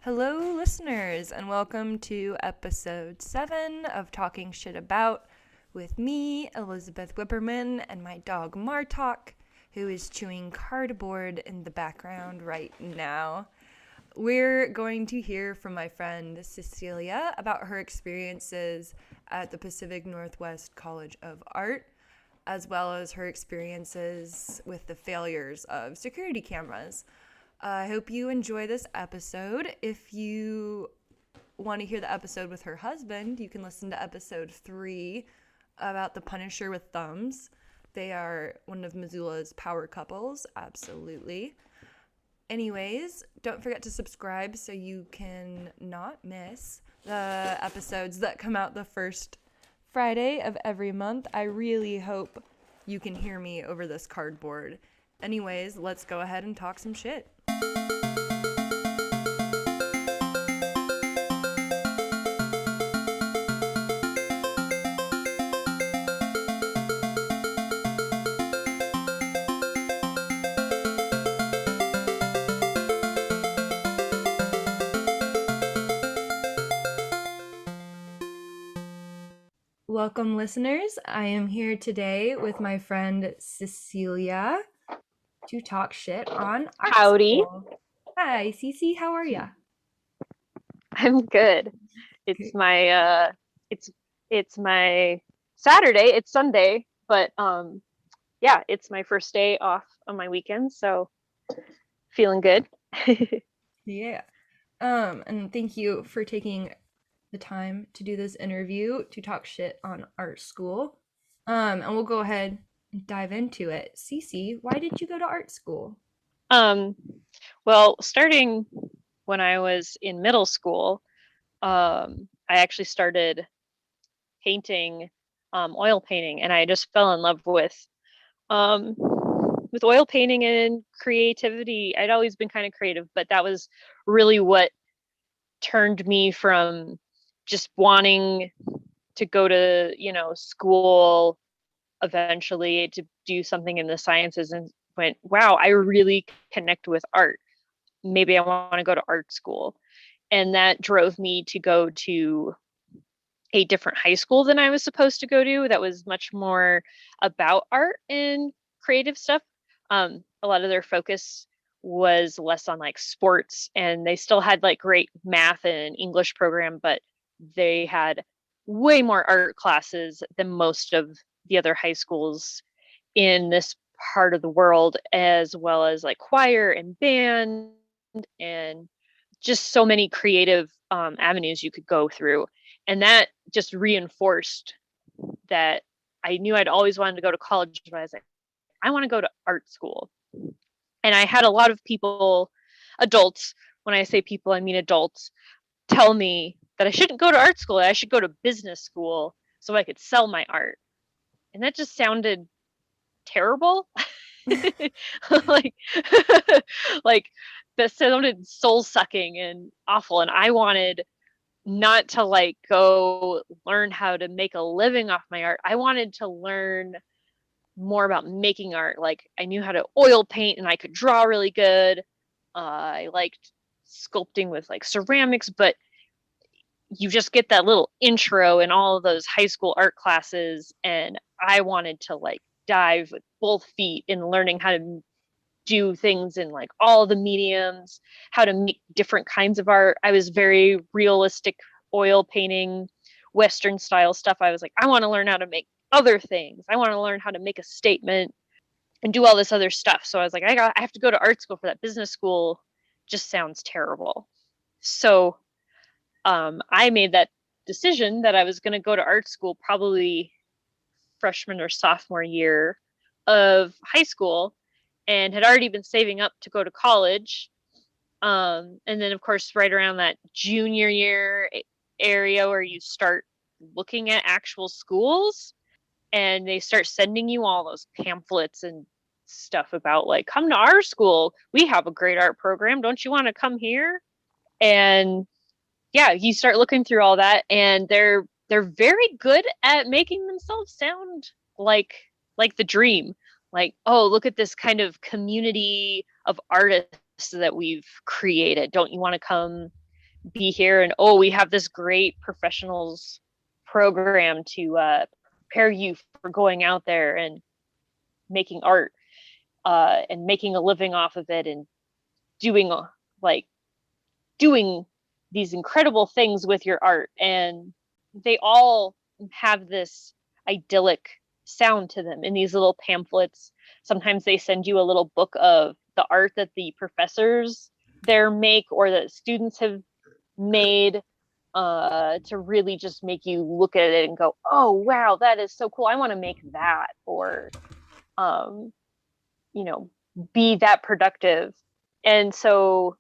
Hello, listeners, and welcome to episode 7 of Talking Shit About with me, Elizabeth Whipperman, and my dog Martok, who is chewing cardboard in the background right now. We're going to hear from my friend Cecelia about her experiences at the Pacific Northwest College of Art, as well as her experiences with the failures of security cameras. I hope you enjoy this episode. If you want to hear the episode with her husband, you can listen to episode 3 about the Punisher with thumbs. They are one of Missoula's power couples, absolutely. Anyways, don't forget to subscribe so you can not miss the episodes that come out the first Friday of every month. I really hope you can hear me over this cardboard. Anyways, let's go ahead and talk some shit. Welcome, listeners. I am here today with my friend Cecelia to talk shit on art Howdy. school. Hi, Cece. How are ya? I'm good. It's my it's my Saturday, it's Sunday, but yeah, it's my first day off on my weekend, so feeling good. Yeah. And thank you for taking the time to do this interview to talk shit on art school. And we'll go ahead and dive into it. Cece, why did you go to art school? Um well, starting when I was in middle school, I actually started painting, oil painting, and I just fell in love um with oil painting and creativity. I'd always been kind of creative, but that was really what turned me from just wanting to go to, school eventually to do something in the sciences, and went, wow, I really connect with art. Maybe I want to go to art school. And that drove me to go to a different high school than I was supposed to go to, that was much more about art and creative stuff. A lot of their focus was less on like sports, and they still had like great math and English program, but they had way more art classes than most of the other high schools in this part of the world, as well as like choir and band and just so many creative avenues you could go through. And that just reinforced that I knew I'd always wanted to go to college, but I was like, I want to go to art school. And I had a lot of people, adults, when I say people, I mean adults, tell me that I shouldn't go to art school. I should go to business school so I could sell my art. And that just sounded terrible. like like that sounded soul sucking and awful. And I wanted not to like go learn how to make a living off my art. I wanted to learn more about making art. Like I knew how to oil paint and I could draw really good. I liked sculpting with like ceramics, but you just get that little intro in all of those high school art classes. And I wanted to like dive with both feet in learning how to do things in like all the mediums, how to make different kinds of art. I was very realistic oil painting, Western style stuff. I was like, I want to learn how to make other things. I want to learn how to make a statement and do all this other stuff. So I was like, I have to go to art school for that. Business school just sounds terrible. So I made that decision that I was going to go to art school probably freshman or sophomore year of high school, and had already been saving up to go to college. And then, of course, right around that junior year area where you start looking at actual schools, and they start sending you all those pamphlets and stuff about like, come to our school. We have a great art program. Don't you want to come here? And yeah, you start looking through all that, and they're very good at making themselves sound like the dream. Like, oh, look at this kind of community of artists that we've created. Don't you want to come be here and, oh, we have this great professionals program to prepare you for going out there and making art and making a living off of it and doing like doing these incredible things with your art. And they all have this idyllic sound to them in these little pamphlets. Sometimes they send you a little book of the art that the professors there make or that students have made to really just make you look at it and go, oh, wow, that is so cool. I want to make that, or, um, you know, be that productive. And so,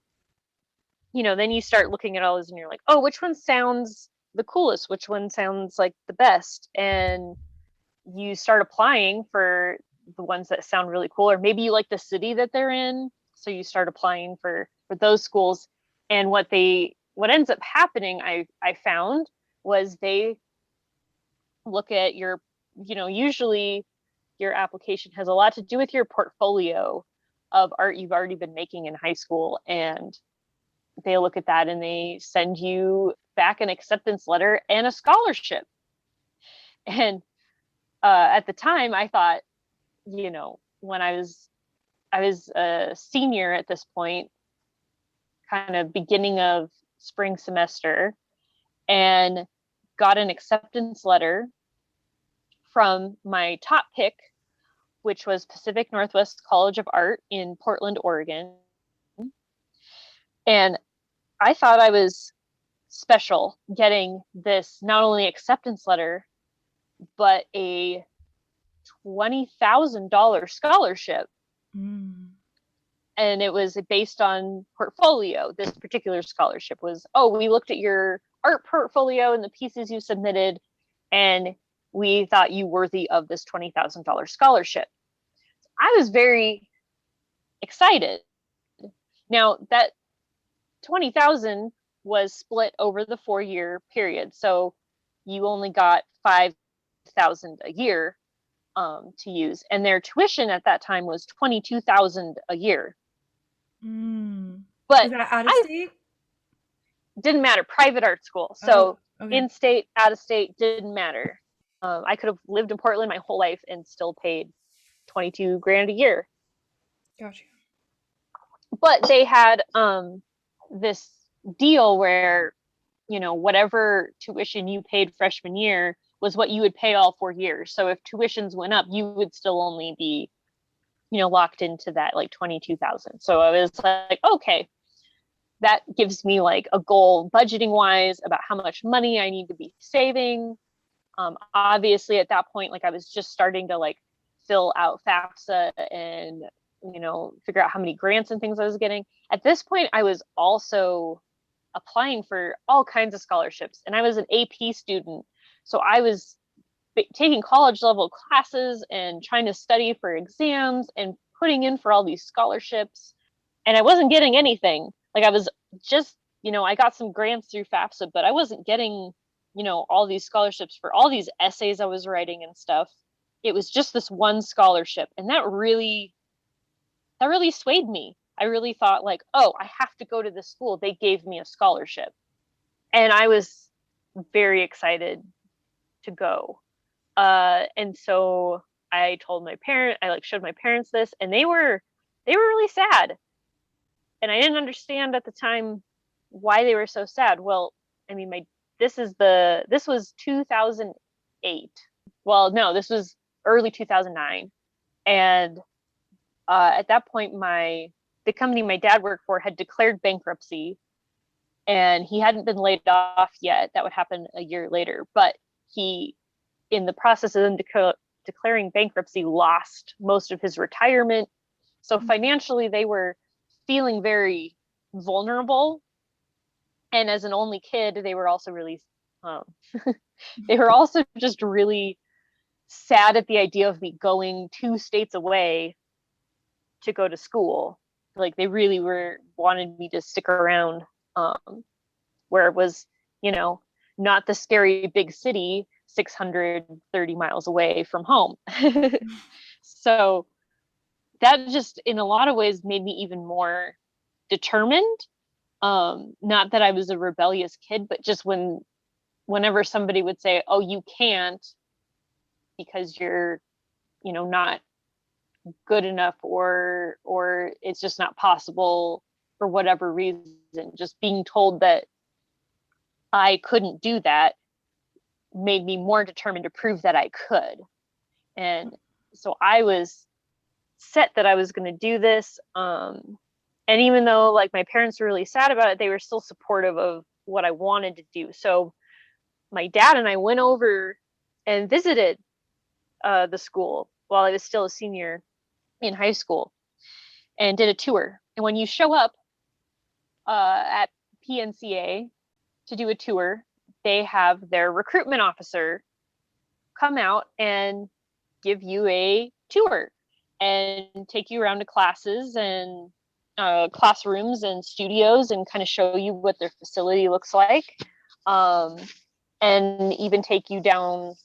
you know, then you start looking at all these and you're like, oh, which one sounds the coolest? Which one sounds like the best? And you start applying for the ones that sound really cool, or maybe you like the city that they're in. So you start applying for those schools. And what ends up happening, I found, was they look at your, you know, usually your application has a lot to do with your portfolio of art you've already been making in high school. And they look at that and they send you back an acceptance letter and a scholarship. And at the time, I thought, you know, when I was a senior at this point, kind of beginning of spring semester, and got an acceptance letter from my top pick, which was Pacific Northwest College of Art in Portland, Oregon. And I thought I was special getting this not only acceptance letter, but a $20,000 scholarship. Mm. And it was based on portfolio. This particular scholarship was, oh, we looked at your art portfolio and the pieces you submitted, and we thought you worthy of this $20,000 scholarship. I was very excited. Now that 20,000 was split over the 4-year period, so you only got 5,000 a year to use, and their tuition at that time was 22,000 a year. Mm. But Is that out of I state? didn't matter, private art school. Oh, So okay. in state, out of state, didn't matter. I could have lived in Portland my whole life and still paid 22 grand a year. Gotcha. But they had this deal where, you know, whatever tuition you paid freshman year was what you would pay all 4 years. So if tuitions went up, you would still only be, you know, locked into that like 22,000. So I was like, okay, that gives me like a goal budgeting wise about how much money I need to be saving. Obviously at that point, like I was just starting to like fill out FAFSA and, you know, figure out how many grants and things I was getting. At this point, I was also applying for all kinds of scholarships, and I was an AP student. So I was taking college level classes and trying to study for exams and putting in for all these scholarships. And I wasn't getting anything. Like I was just, you know, I got some grants through FAFSA, but I wasn't getting, you know, all these scholarships for all these essays I was writing and stuff. It was just this one scholarship. And that really swayed me. I really thought like, oh, I have to go to this school. They gave me a scholarship. And I was very excited to go. And so I told I like showed my parents this, and they were really sad. And I didn't understand at the time why they were so sad. Well, I mean, this was 2008. Well, no, this was early 2009. And at that point, the company my dad worked for had declared bankruptcy, and he hadn't been laid off yet. That would happen a year later. But he, in the process of them declaring bankruptcy, lost most of his retirement. So financially, they were feeling very vulnerable. And as an only kid, they were also really, they were also just really sad at the idea of me going 2 states away to go to school. Like they really wanted me to stick around, where it was, you know, not the scary big city 630 miles away from home. So that just in a lot of ways made me even more determined Not that I was a rebellious kid, but just whenever somebody would say, oh, you can't because you're, not good enough, or it's just not possible for whatever reason, just being told that I couldn't do that made me more determined to prove that I could. And so I was set that I was going to do this. And even though like my parents were really sad about it, they were still supportive of what I wanted to do. So my dad and I went over and visited the school while I was still a senior in high school and did a tour. And when you show up at PNCA to do a tour, they have their recruitment officer come out and give you a tour and take you around to classes and classrooms and studios and kind of show you what their facility looks like, and even take you down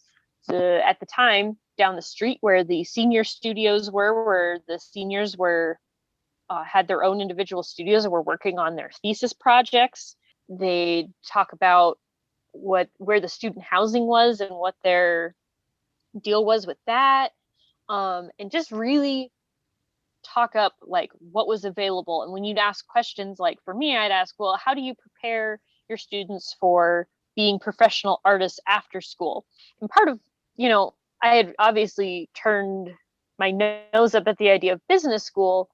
at the time, down the street where the senior studios were, where the seniors were had their own individual studios and were working on their thesis projects. They talk about where the student housing was and what their deal was with that, and just really talk up like what was available. And when you'd ask questions, like for me, I'd ask, well, how do you prepare your students for being professional artists after school? And part of, I had obviously turned my nose up at the idea of business school,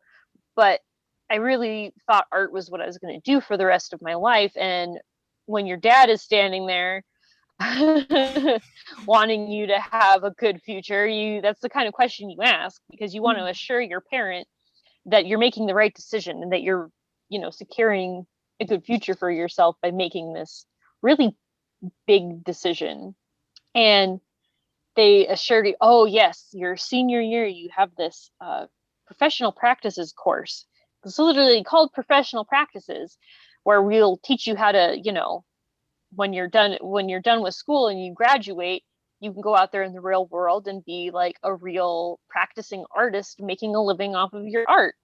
but I really thought art was what I was going to do for the rest of my life. And when your dad is standing there wanting you to have a good future, that's the kind of question you ask, because you want to assure your parent that you're making the right decision and that you're, securing a good future for yourself by making this really big decision. And they assured you, oh yes, your senior year you have this professional practices course. It's literally called professional practices, where we'll teach you how to, when you're done with school and you graduate, you can go out there in the real world and be like a real practicing artist making a living off of your art.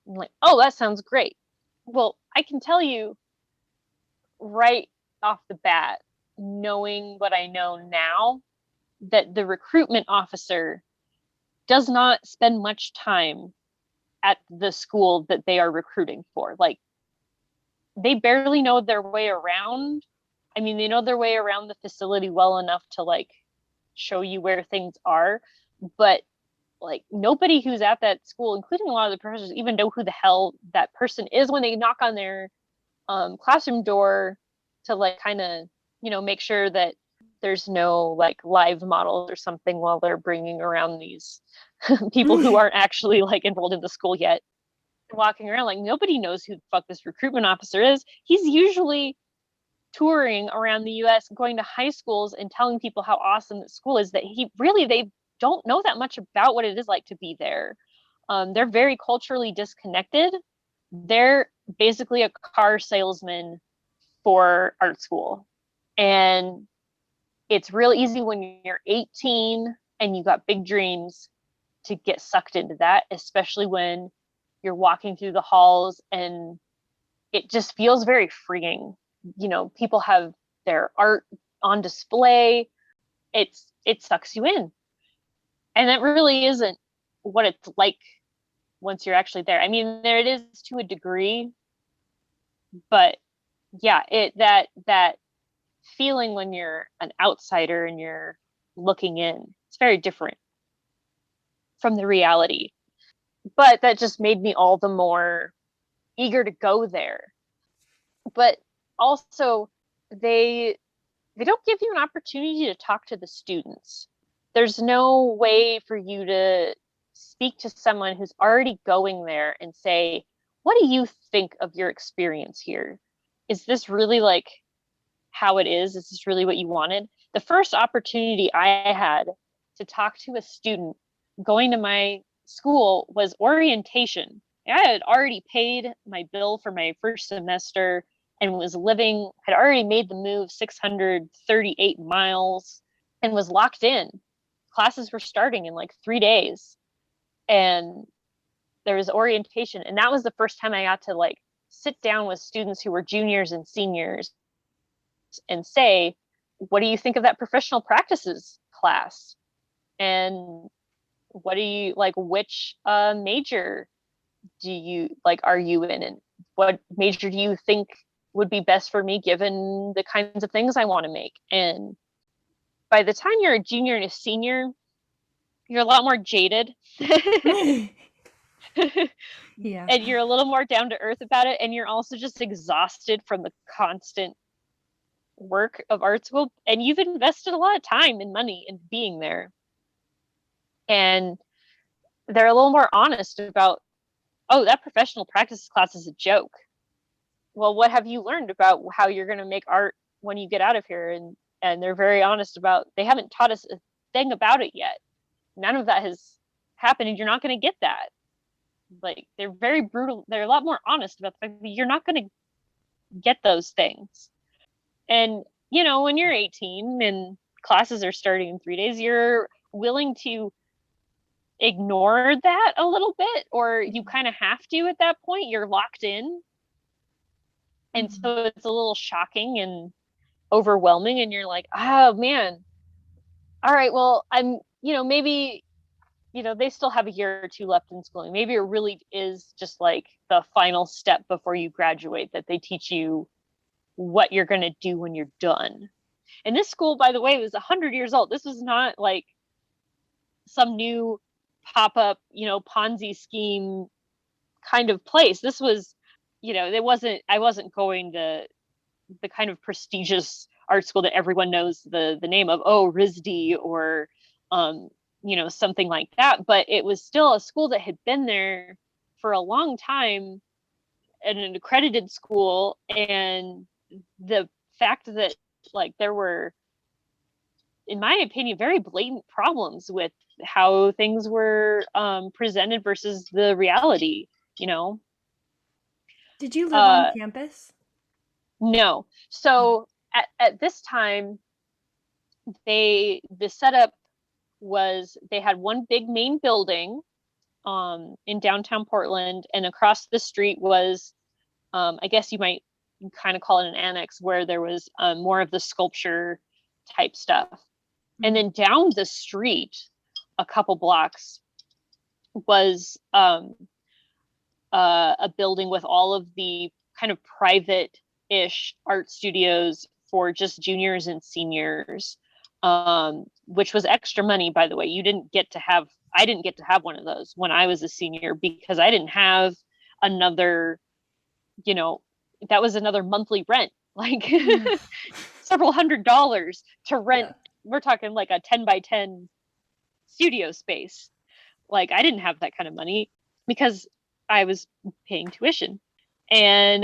I'm like, oh, that sounds great. Well, I can tell you right off the bat, knowing what I know now, that the recruitment officer does not spend much time at the school that they are recruiting for. Like, they barely know their way around. I mean, they know their way around the facility well enough to like show you where things are, but like nobody who's at that school, including a lot of the professors, even know who the hell that person is when they knock on their classroom door to like kind of, make sure that there's no like live models or something while they're bringing around these people who aren't actually like enrolled in the school yet. Walking around, like nobody knows who the fuck this recruitment officer is. He's usually touring around the US, going to high schools and telling people how awesome the school is, that they don't know that much about what it is like to be there. They're very culturally disconnected. They're basically a car salesman for art school. And it's real easy when you're 18 and you got big dreams to get sucked into that, especially when you're walking through the halls and it just feels very freeing. People have their art on display. It sucks you in. And that really isn't what it's like once you're actually there. I mean, there it is to a degree, but yeah, that feeling when you're an outsider and you're looking in, it's very different from the reality. But that just made me all the more eager to go there. But also, they don't give you an opportunity to talk to the students. There's no way for you to speak to someone who's already going there and say, what do you think of your experience here? Is this really like how it is? Is this really what you wanted? The first opportunity I had to talk to a student going to my school was orientation. I had already paid my bill for my first semester and had already made the move 638 miles and was locked in. Classes were starting in like 3 days. And there was orientation. And that was the first time I got to like sit down with students who were juniors and seniors and say, what do you think of that professional practices class? And what do you like, which major do you like, are you in? And what major do you think would be best for me given the kinds of things I want to make? And by the time you're a junior and a senior, you're a lot more jaded. Yeah. And you're a little more down to earth about it. And you're also just exhausted from the constant work of art school. And you've invested a lot of time and money in being there. And they're a little more honest about, oh, that professional practice class is a joke. Well, what have you learned about how you're going to make art when you get out of here? And they're very honest about, they haven't taught us a thing about it yet. None of that has happened, and you're not going to get that. Like, they're very brutal. They're a lot more honest about the fact that you're not going to get those things. And, you know, when you're 18 and classes are starting in 3 days, you're willing to ignore that a little bit, or you kind of have to at that point. You're locked in. And so it's a little shocking and overwhelming. And you're like, oh, man. All right, well, maybe, they still have a year or two left in schooling. Maybe it really is just like the final step before you graduate, that they teach you what you're going to do when you're done. And this school, by the way, was 100 years old. This was not like some new pop-up, Ponzi scheme kind of place. This was, I wasn't going to the kind of prestigious art school that everyone knows the name of, RISD or, something like that. But it was still a school that had been there for a long time, and an accredited school. And the fact that, like, there were, in my opinion, very blatant problems with how things were presented versus the reality, Did you live on campus? No. So at this time, the setup was, they had one big main building in downtown Portland, and across the street was, I guess you might kind of call it an annex, where there was more of the sculpture type stuff. And then down the street, a couple blocks, was a building with all of the kind of private-ish art studios for just juniors and seniors, which was extra money, by the way. I didn't get to have one of those when I was a senior, because I didn't have another, that was another monthly rent, like several $100s to rent. Yeah. We're talking like a 10 by 10 studio space. Like, I didn't have that kind of money because I was paying tuition. And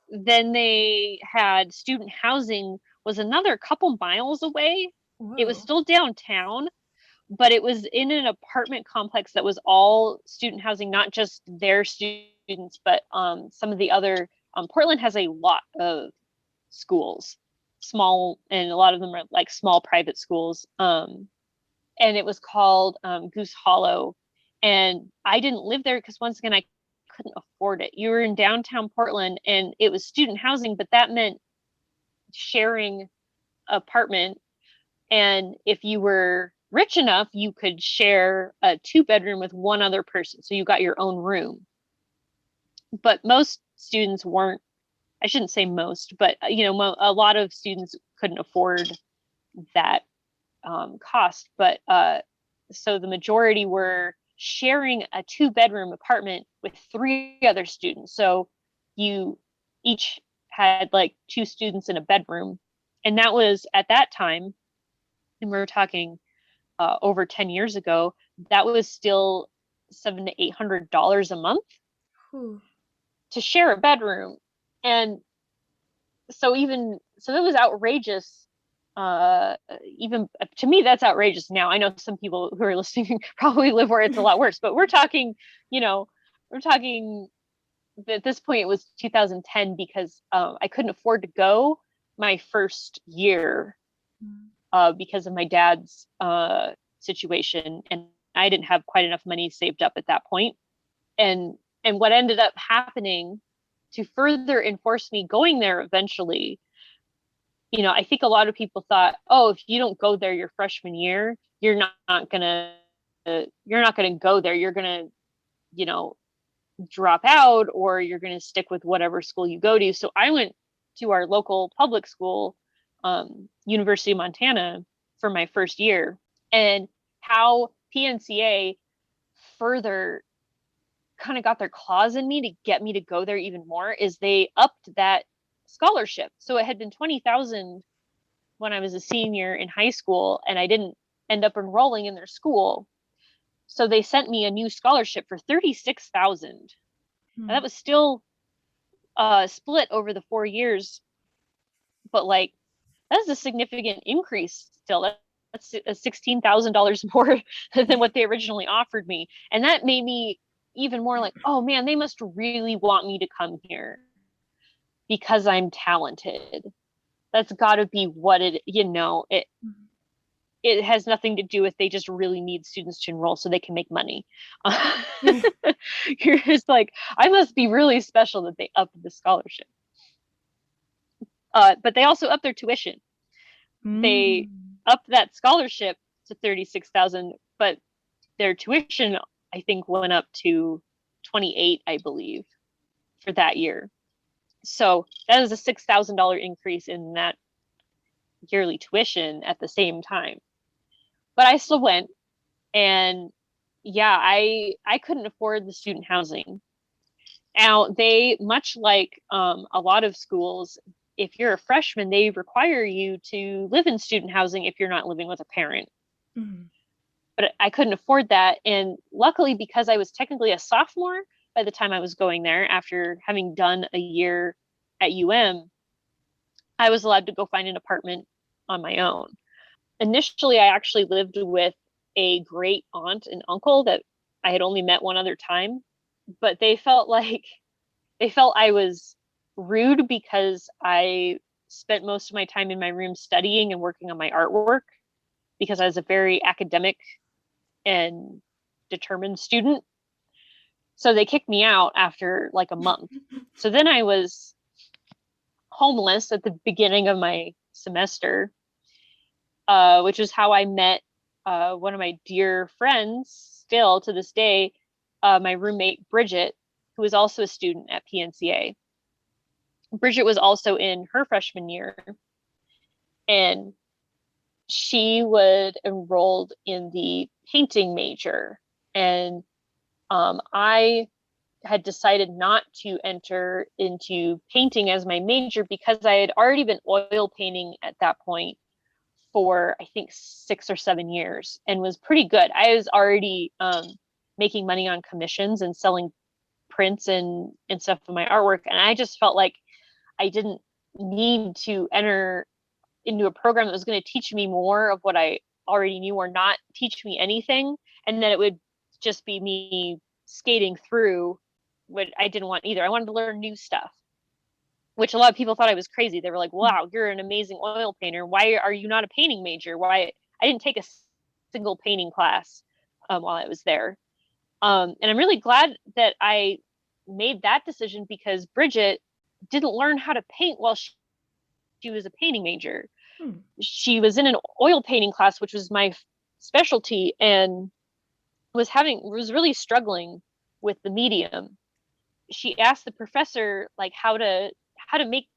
then they had student housing, was another couple miles away. Whoa. It was still downtown, but it was in an apartment complex that was all student housing, not just their students, but some of the other. Portland has a lot of schools, small, and a lot of them are like small private schools. And it was called Goose Hollow. And I didn't live there because, once again, I couldn't afford it. You were in downtown Portland, and it was student housing, but that meant sharing apartment. And if you were rich enough, you could share a 2-bedroom with one other person. So you got your own room. But most students weren't, I shouldn't say most, but, a lot of students couldn't afford that cost. But so the majority were sharing a 2-bedroom apartment with 3 other students. So you each had like 2 students in a bedroom. And that was, at that time, and we're talking over 10 years ago, that was still $700 to $800 a month to share a bedroom. And so it was outrageous. Even to me, that's outrageous now. I know some people who are listening probably live where it's a lot worse, but we're talking at this point, it was 2010, because I couldn't afford to go my first year because of my dad's situation, and I didn't have quite enough money saved up at that point. And what ended up happening to further enforce me going there eventually, I think a lot of people thought, oh, if you don't go there your freshman year, you're not gonna go there. You're gonna, drop out, or you're gonna stick with whatever school you go to. So I went to our local public school, University of Montana, for my first year. And how PNCA further kind of got their claws in me to get me to go there even more is they upped that scholarship. So it had been 20,000 when I was a senior in high school, and I didn't end up enrolling in their school. So they sent me a new scholarship for 36,000. And that was still split over the 4 years, but like that's a significant increase still. That's $16,000 more than what they originally offered me. And that made me even more like, oh man, they must really want me to come here because I'm talented. That's got to be what it has nothing to do with they just really need students to enroll so they can make money. You're just like, I must be really special that they upped the scholarship. But they also upped their tuition. They upped that scholarship to 36,000, but their tuition, I think, went up to 28, I believe, for that year. So that is a $6,000 increase in that yearly tuition at the same time. But I still went, and yeah, I couldn't afford the student housing. Now, they, much like a lot of schools, if you're a freshman, they require you to live in student housing if you're not living with a parent. Mm-hmm. But I couldn't afford that. And luckily, because I was technically a sophomore by the time I was going there, after having done a year at I was allowed to go find an apartment on my own. Initially, I actually lived with a great aunt and uncle that I had only met one other time, but they felt I was rude because I spent most of my time in my room studying and working on my artwork, because I was a very academic and determined student. So they kicked me out after like a month. So then I was homeless at the beginning of my semester, which is how I met one of my dear friends still to this day, my roommate, Bridget, who was also a student at PNCA. Bridget was also in her freshman year, and she would enrolled in the painting major. And I had decided not to enter into painting as my major because I had already been oil painting at that point for, I think, 6 or 7 years, and was pretty good. I was already making money on commissions and selling prints and stuff of my artwork. And I just felt like I didn't need to enter into a program that was going to teach me more of what I already knew, or not teach me anything. And then it would just be me skating through what I didn't want either. I wanted to learn new stuff, which a lot of people thought I was crazy. They were like, wow, you're an amazing oil painter. Why are you not a painting major? Why? I didn't take a single painting class while I was there. And I'm really glad that I made that decision, because Bridget didn't learn how to paint while she was a painting major. She was in an oil painting class, which was my specialty, and was really struggling with the medium. She asked the professor like how to make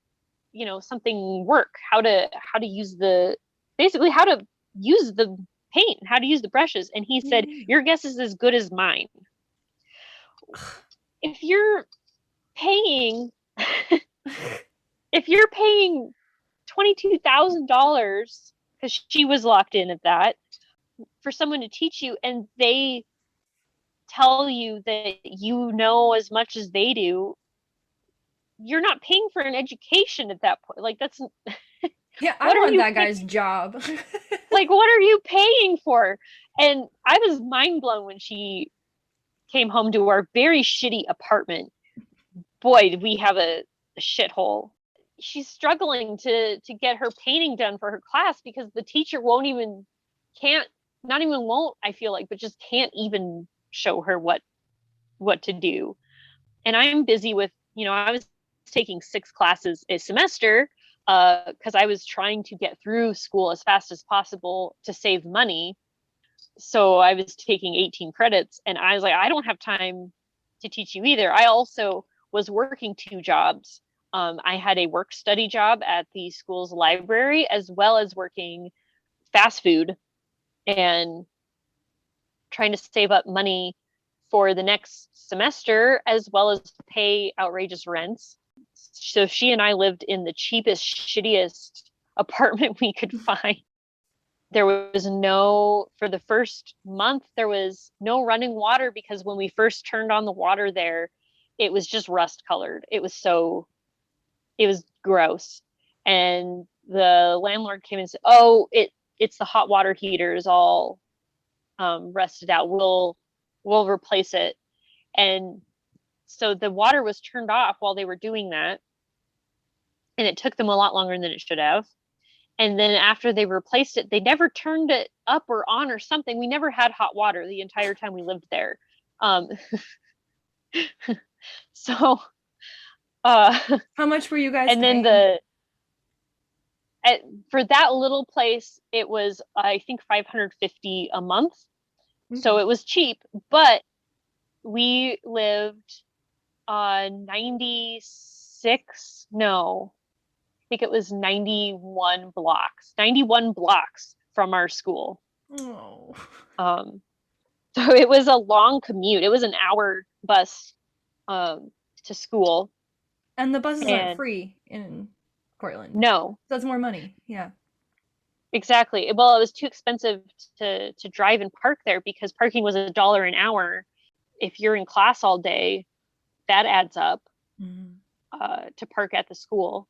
something work, how to use basically how to use the paint, how to use the brushes. And he said, your guess is as good as mine. If you're paying $22,000, because she was locked in at that, for someone to teach you, and they tell you that you know as much as they do, you're not paying for an education at that point. Like, that's yeah, I want that guy's job. Like, what are you paying for? And I was mind blown when she came home to our very shitty apartment. Boy, did we have a shithole. She's struggling to get her painting done for her class because the teacher I feel like, but just can't even show her what to do. And I'm busy with, I was taking 6 classes a semester because I was trying to get through school as fast as possible to save money. So I was taking 18 credits, and I was like, I don't have time to teach you either. I also was working 2 jobs. I had a work study job at the school's library, as well as working fast food and trying to save up money for the next semester, as well as pay outrageous rents. So she and I lived in the cheapest, shittiest apartment we could find. There was no, for the first month, there was no running water because when we first turned on the water there, it was just rust colored. It was gross. And the landlord came and said, oh, it's the hot water heaters all rusted out. We'll replace it. And so the water was turned off while they were doing that. And it took them a lot longer than it should have. And then after they replaced it, they never turned it up or on or something. We never had hot water the entire time we lived there. So How much were you guys and paying? then for that little place, it was, I think, $550 a month. Okay. So it was cheap, but we lived on 96, no, I think it was 91 blocks from our school. Oh. So it was a long commute. It was an hour bus to school. And the buses aren't free in Portland. No. That's more money. Yeah. Exactly. Well, it was too expensive to drive and park there because parking was $1 an hour. If you're in class all day, that adds up to park at the school.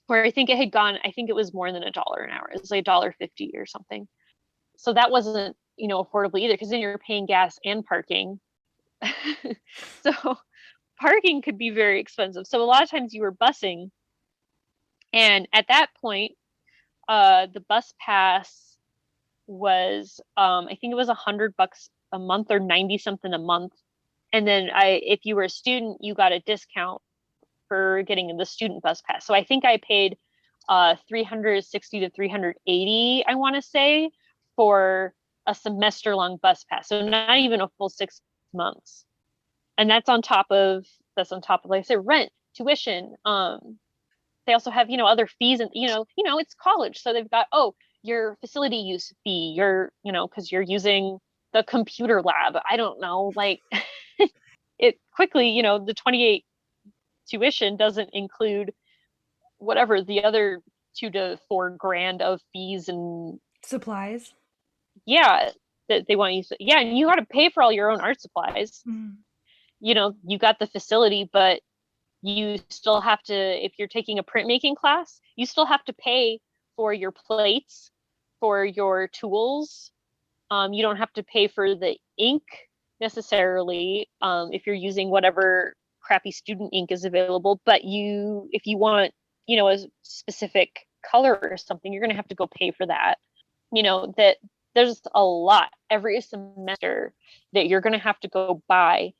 Where I think it was more than $1 an hour. It was like $1.50 or something. So that wasn't, affordable either because then you're paying gas and parking. So parking could be very expensive. So a lot of times you were busing. And at that point, the bus pass was, I think it was $100 a month or 90 something a month. And then if you were a student, you got a discount for getting the student bus pass. So I think I paid $360 to $380, I want to say, for a semester long bus pass. So not even a full 6 months. And that's on top of, like I said, rent, tuition. They also have, other fees and, it's college. So they've got, your facility use fee, because you're using the computer lab. I don't know, like it quickly, the 28 tuition doesn't include whatever the other $2 to $4 grand of fees and supplies. Yeah, that they want you to, yeah, and you got to pay for all your own art supplies. You got the facility, but you still have to, if you're taking a printmaking class, you still have to pay for your plates, for your tools. You don't have to pay for the ink necessarily if you're using whatever crappy student ink is available. But if you want, a specific color or something, you're going to have to go pay for that. That there's a lot every semester that you're going to have to go buy,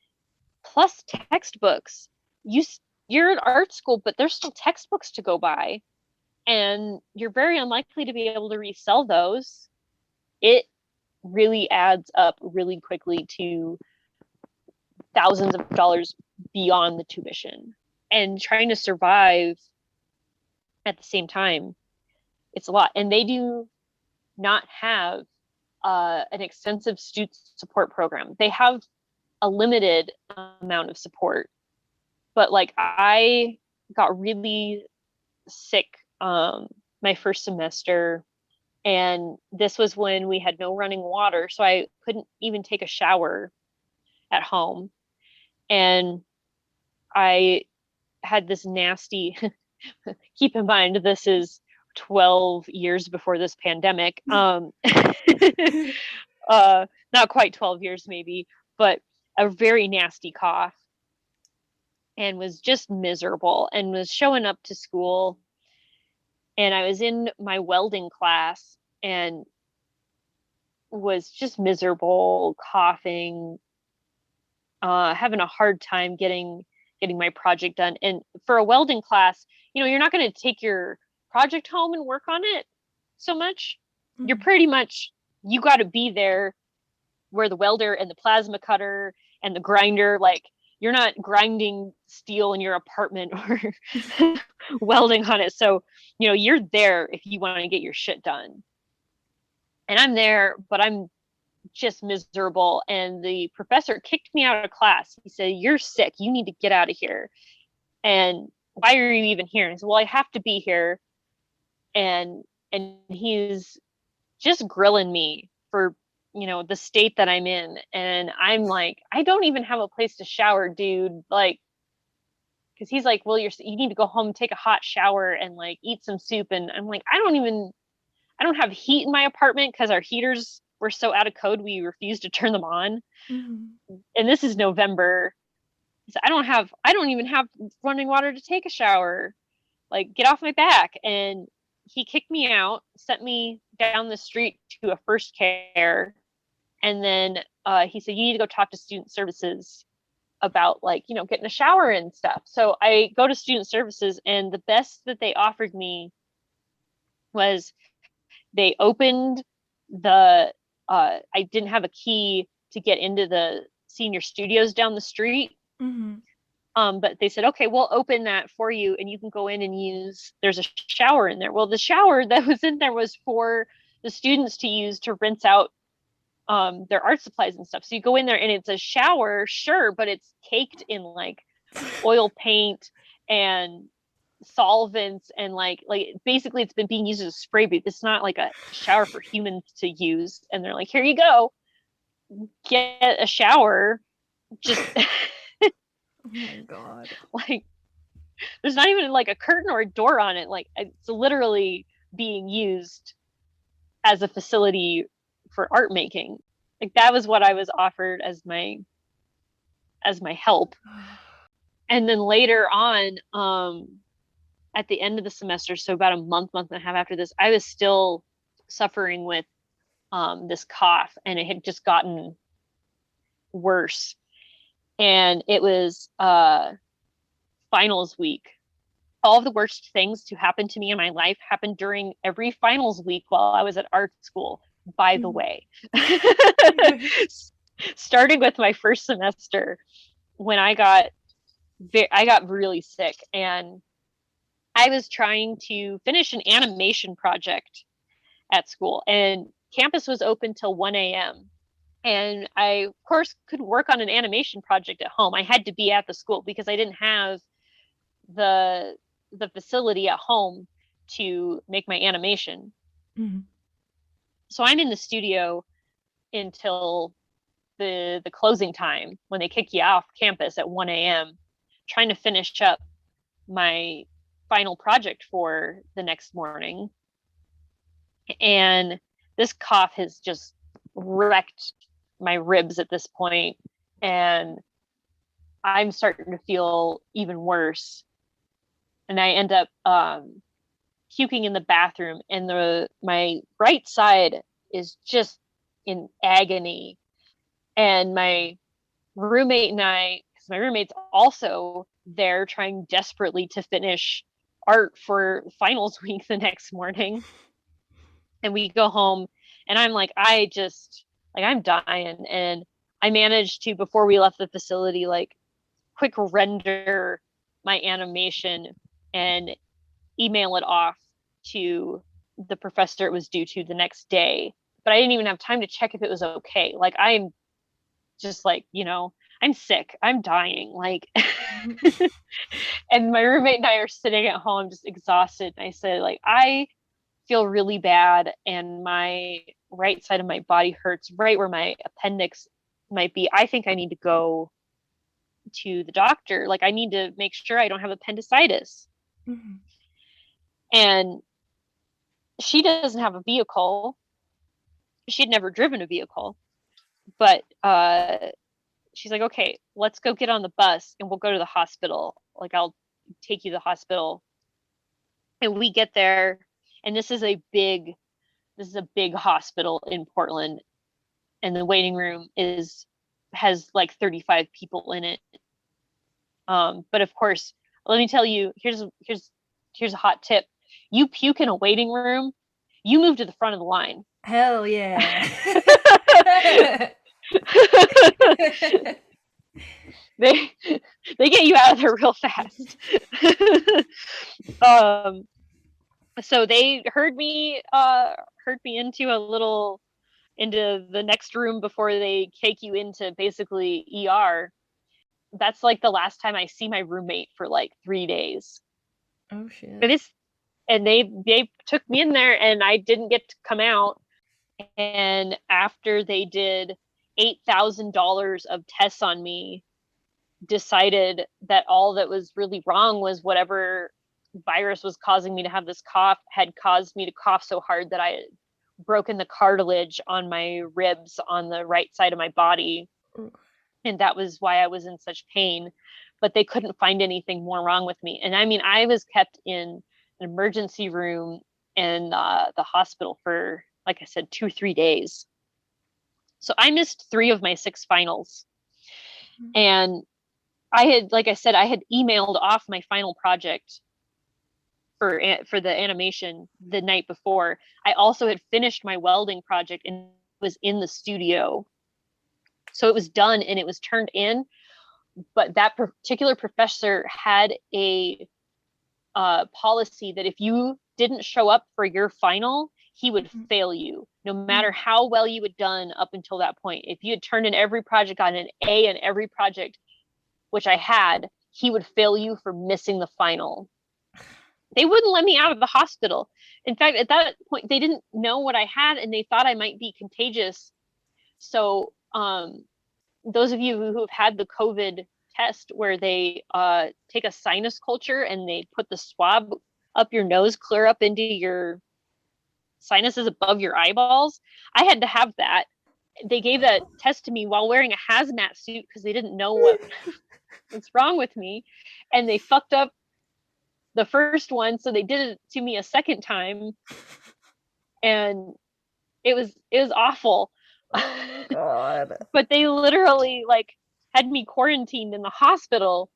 plus textbooks. You're at art school, but there's still textbooks to go buy, and you're very unlikely to be able to resell those. It really adds up really quickly to thousands of dollars beyond the tuition, and trying to survive at the same time, it's a lot. And they do not have an extensive student support program. They have a limited amount of support, but like I got really sick my first semester, and this was when we had no running water, so I couldn't even take a shower at home. And I had this nasty keep in mind this is 12 years before this pandemic. Not quite 12 years maybe, but a very nasty cough, and was just miserable, and was showing up to school, and I was in my welding class and was just miserable, coughing, having a hard time getting getting my project done. And for a welding class, you're not going to take your project home and work on it so much. You're pretty much, you got to be there where the welder and the plasma cutter and the grinder, like, you're not grinding steel in your apartment or welding on it. So, you're there if you want to get your shit done. And I'm there, but I'm just miserable. And the professor kicked me out of class. He said, "You're sick. You need to get out of here. And why are you even here?" And I said, "Well, I have to be here." And he's just grilling me for, the state that I'm in. And I'm like, I don't even have a place to shower, dude. Like, because he's like, "Well, you need to go home, take a hot shower, and like eat some soup." And I'm like, I don't have heat in my apartment because our heaters were so out of code, we refused to turn them on. And this is November. So I don't even have running water to take a shower. Like, get off my back. And he kicked me out, sent me down the street to a first care. And then he said, "You need to go talk to student services about, like, getting a shower and stuff." So I go to student services, and the best that they offered me was they opened the, I didn't have a key to get into the senior studios down the street. But they said, "Okay, we'll open that for you and you can go in and there's a shower in there." Well, the shower that was in there was for the students to use to rinse out their art supplies and stuff. So you go in there and it's a shower, sure, but it's caked in like oil paint and solvents, and like basically it's been being used as a spray booth. It's not like a shower for humans to use. And they're like, "Here you go, get a shower." Just oh my god. Like, there's not even like a curtain or a door on it. Like, it's literally being used as a facility for art making. Like, that was what I was offered as my help. And then later on, at the end of the semester, so about a month and a half after this, I was still suffering with this cough, and it had just gotten worse. And it was finals week. All of the worst things to happen to me in my life happened during every finals week while I was at art school, by the way. Starting with my first semester, when I got really sick, and I was trying to finish an animation project at school, and campus was open till 1 a.m. And I, of course, couldn't work on an animation project at home. I had to be at the school because I didn't have the facility at home to make my animation. So I'm in the studio until the closing time, when they kick you off campus at 1 a.m., trying to finish up my final project for the next morning. And this cough has just wrecked my ribs at this point, and I'm starting to feel even worse. And I end up puking in the bathroom, and my right side is just in agony. And my roommate and I, because my roommate's also there trying desperately to finish art for finals week the next morning. And we go home, and I'm like, I'm dying. And I managed to, before we left the facility, like, quick render my animation and email it off to the professor it was due to the next day. But I didn't even have time to check if it was okay. Like, I'm just like, I'm sick, I'm dying, like. And my roommate and I are sitting at home just exhausted. And I said, like, I feel really bad, and my right side of my body hurts right where my appendix might be. I think I need to go to the doctor. Like, I need to make sure I don't have appendicitis. And she doesn't have a vehicle. She'd never driven a vehicle, but she's like, "Okay, let's go get on the bus and we'll go to the hospital. Like, I'll take you to the hospital." And we get there, and this is a big hospital in Portland, and the waiting room has like 35 people in it. But of course, let me tell you, here's a hot tip. You puke in a waiting room, you move to the front of the line. Hell yeah. they they get you out of there real fast. um so they herd me into the next room before they take you into basically ER. That's like the last time I see my roommate for like 3 days. Oh shit. It is, and they took me in there, and I didn't get to come out. And after they did $8,000 of tests on me, decided that all that was really wrong was whatever virus was causing me to have this cough had caused me to cough so hard that I had broken the cartilage on my ribs on the right side of my body. And that was why I was in such pain. But they couldn't find anything more wrong with me. And I mean, I was kept in an emergency room in the hospital for, like I said, 2-3 days. So I missed 3 of my 6 finals. And I had, like I said, I had emailed off my final project for the animation the night before. I also had finished my welding project and was in the studio. So it was done and it was turned in. But that particular professor had a policy that if you didn't show up for your final, he would fail you, no matter how well you had done up until that point. If you had turned in every project, got an A in every project, which I had, he would fail you for missing the final. They wouldn't let me out of the hospital. In fact, at that point, they didn't know what I had, and they thought I might be contagious. So those of you who have had the COVID test where they take a sinus culture and they put the swab up your nose, clear up into your sinuses above your eyeballs, I had to have that. They gave that test to me while wearing a hazmat suit because they didn't know what's wrong with me. And they fucked up the first one, so they did it to me a second time. And it was awful. Oh god. But they literally like had me quarantined in the hospital,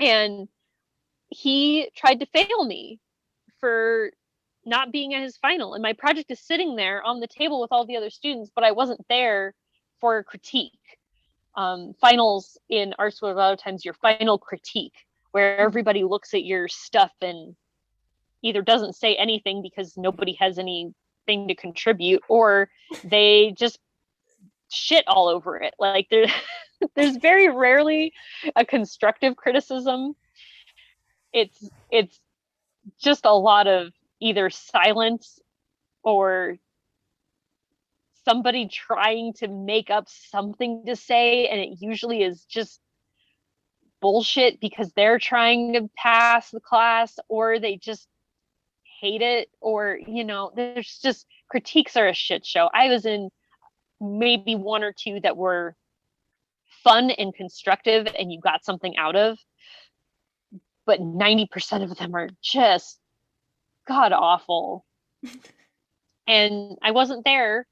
and he tried to fail me for not being at his final. And my project is sitting there on the table with all the other students, but I wasn't there for a critique. Finals in art school, a lot of times your final critique, where everybody looks at your stuff and either doesn't say anything because nobody has anything to contribute, or they just shit all over it. Like there's very rarely a constructive criticism. It's just a lot of either silence or somebody trying to make up something to say, and it usually is just bullshit because they're trying to pass the class, or they just hate it, or there's just critiques are a shit show. I was in maybe 1 or 2 that were fun and constructive and you got something out of, but 90% of them are just god awful. And I wasn't there,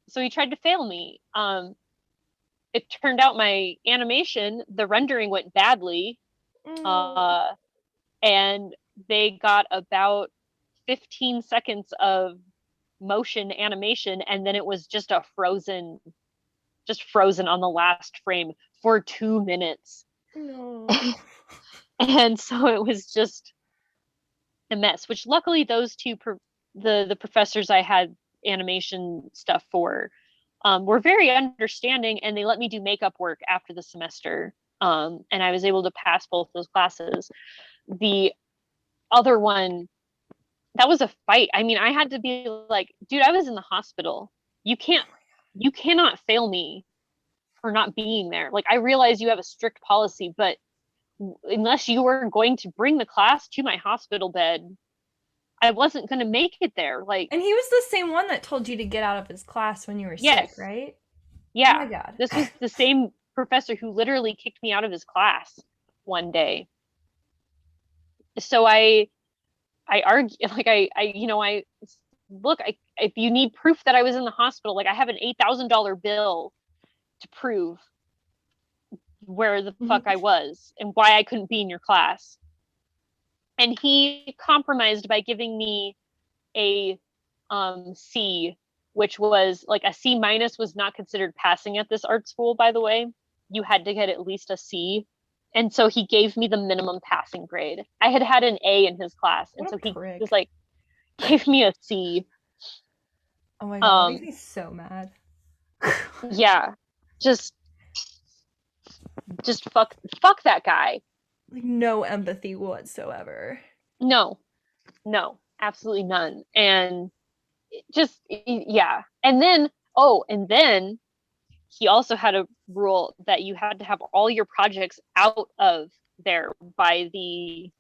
so he tried to fail me. It turned out my animation, the rendering went badly. And they got about 15 seconds of motion animation, and then it was just frozen on the last frame for 2 minutes. No. And so it was just a mess, which luckily those 2 the professors I had animation stuff for were very understanding, and they let me do makeup work after the semester, and I was able to pass both those classes. The other one, that was a fight. I mean, I had to be like, dude, I was in the hospital. You cannot fail me for not being there. Like, I realize you have a strict policy, but unless you were going to bring the class to my hospital bed, I wasn't going to make it there. Like, And he was the same one that told you to get out of his class when you were yes, sick, right? yeah. Oh my god. This was the same professor who literally kicked me out of his class one day. So I argue, like I look, if you need proof that I was in the hospital, like I have an $8,000 bill to prove where the fuck I was and why I couldn't be in your class. And he compromised by giving me a C, which was like a C minus was not considered passing at this art school, by the way. You had to get at least a C. And so he gave me the minimum passing grade. I had had an A in his class. And so he was like, gave me a C. Oh my God, that makes me so mad. Yeah. Just fuck that guy. Like, no empathy whatsoever. No, absolutely none. And just, yeah. And then he also had a rule that you had to have all your projects out of there by the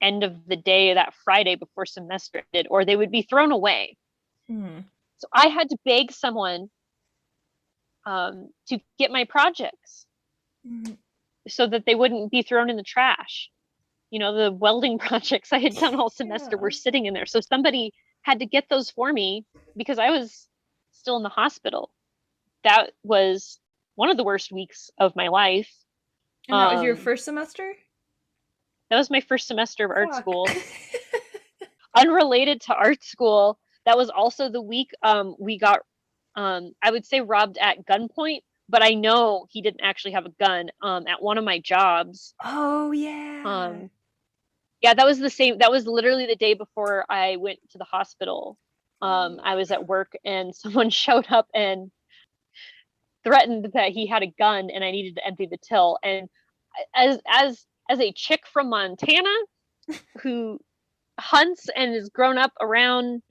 end of the day that Friday before semester ended, or they would be thrown away. So I had to beg someone to get my projects so that they wouldn't be thrown in the trash. You know, the welding projects I had done all semester were sitting in there. So somebody had to get those for me because I was still in the hospital. That was one of the worst weeks of my life. And that was your first semester? That was my first semester of art school. Unrelated to art school, that was also the week we got, I would say, robbed at gunpoint, but I know he didn't actually have a gun at one of my jobs. Oh, yeah. Yeah, that was literally the day before I went to the hospital. I was at work and someone showed up and threatened that he had a gun and I needed to empty the till. And as a chick from Montana who hunts and has grown up around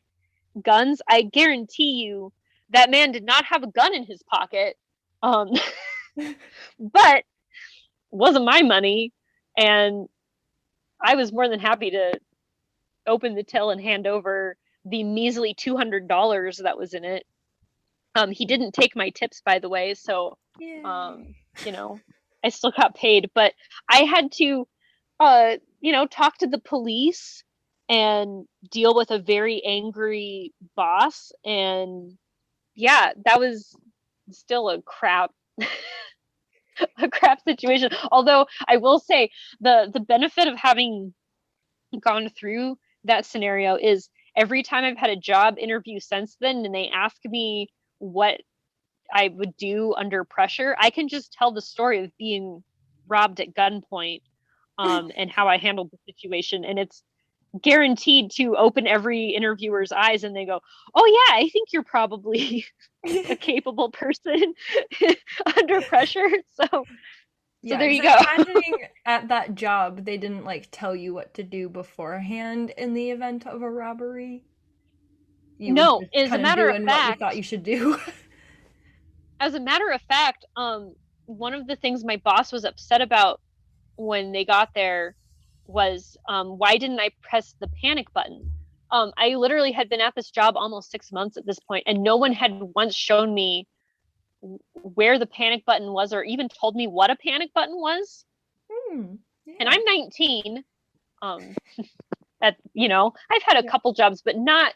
guns, I guarantee you that man did not have a gun in his pocket. But wasn't my money, and I was more than happy to open the till and hand over the measly $200 that was in it. He didn't take my tips, by the way, so you know, I still got paid, but I had to talk to the police and deal with a very angry boss. And yeah, that was still a crap situation. Although I will say the benefit of having gone through that scenario is every time I've had a job interview since then and they ask me what I would do under pressure, I can just tell the story of being robbed at gunpoint and how I handled the situation. And it's guaranteed to open every interviewer's eyes and they go, oh yeah, I think you're probably a capable person under pressure. So there you go. Imagining at that job, they didn't like tell you what to do beforehand in the event of a robbery. No, as a matter of fact, what you thought you should do. As a matter of fact, one of the things my boss was upset about when they got there was why didn't I press the panic button? I literally had been at this job almost 6 months at this point, and no one had once shown me where the panic button was or even told me what a panic button was. Yeah. And I'm 19. I've had a couple jobs, but not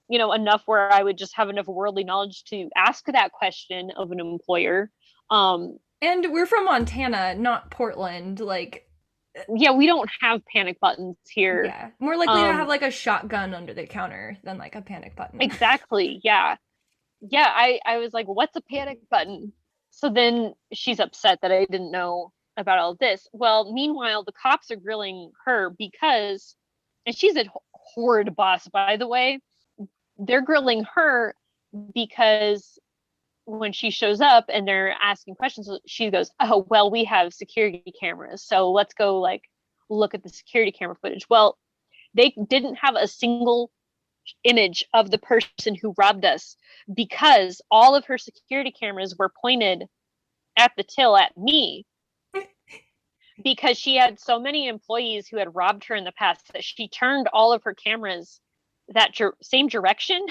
enough where I would just have enough worldly knowledge to ask that question of an employer. And we're from Montana, not Portland. Yeah, we don't have panic buttons here. Yeah, more likely to have like a shotgun under the counter than like a panic button. Exactly. Yeah. I was like, what's a panic button? So then she's upset that I didn't know about all this. Well, meanwhile, the cops are grilling her because, and she's a horrid boss, by the way. They're grilling her because when she shows up and they're asking questions, she goes, oh, well, we have security cameras, so let's go look at the security camera footage. Well, they didn't have a single image of the person who robbed us because all of her security cameras were pointed at the till at me because she had so many employees who had robbed her in the past that she turned all of her cameras that same direction.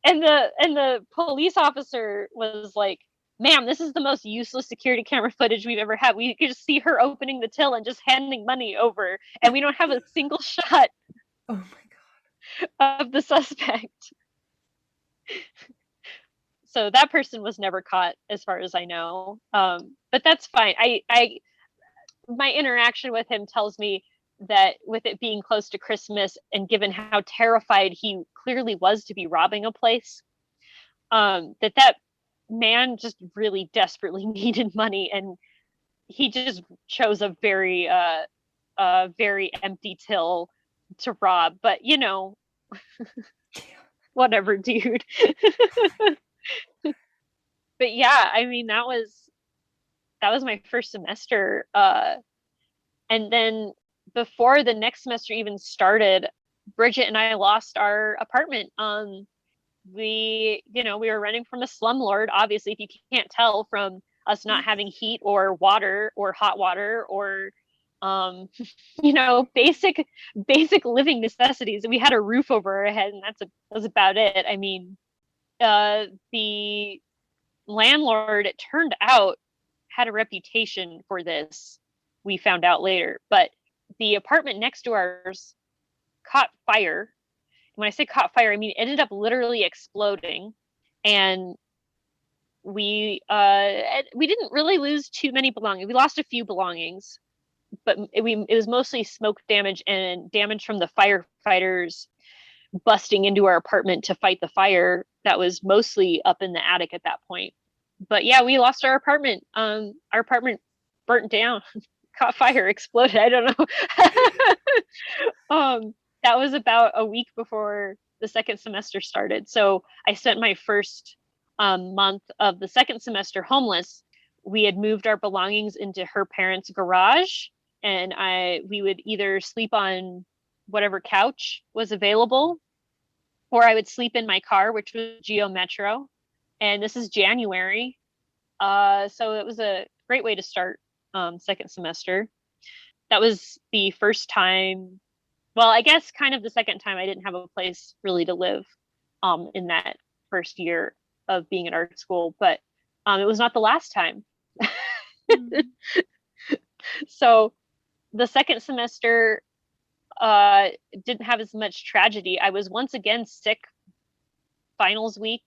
And the police officer was like, ma'am, this is the most useless security camera footage we've ever had. We could just see her opening the till and just handing money over, and we don't have a single shot oh my God. of the suspect. So that person was never caught as far as I know. But that's fine. My interaction with him tells me that with it being close to Christmas and given how terrified he clearly was to be robbing a place, that man just really desperately needed money, and he just chose a very empty till to rob. But whatever, dude. But yeah, I mean, that was my first semester. And then before the next semester even started, Bridget and I lost our apartment. We were renting from a slumlord. Obviously, if you can't tell from us not having heat or water or hot water or basic living necessities. We had a roof over our head, and that's about it. I mean, the landlord, it turned out, had a reputation for this. We found out later, but the apartment next to ours caught fire. When I say caught fire, I mean it ended up literally exploding, and we didn't really lose too many belongings. We lost a few belongings, but it was mostly smoke damage and damage from the firefighters busting into our apartment to fight the fire that was mostly up in the attic at that point. But yeah, we lost our apartment. Our apartment burnt down, caught fire, exploded. I don't know. That was about a week before the second semester started. So I spent my first month of the second semester homeless. We had moved our belongings into her parents' garage, and we would either sleep on whatever couch was available, or I would sleep in my car, which was Geo Metro. And this is January. So it was a great way to start second semester. That was the first time, well, I guess kind of the second time I didn't have a place really to live in that first year of being at art school, but it was not the last time. Mm-hmm. So the second semester didn't have as much tragedy. I was once again sick finals week.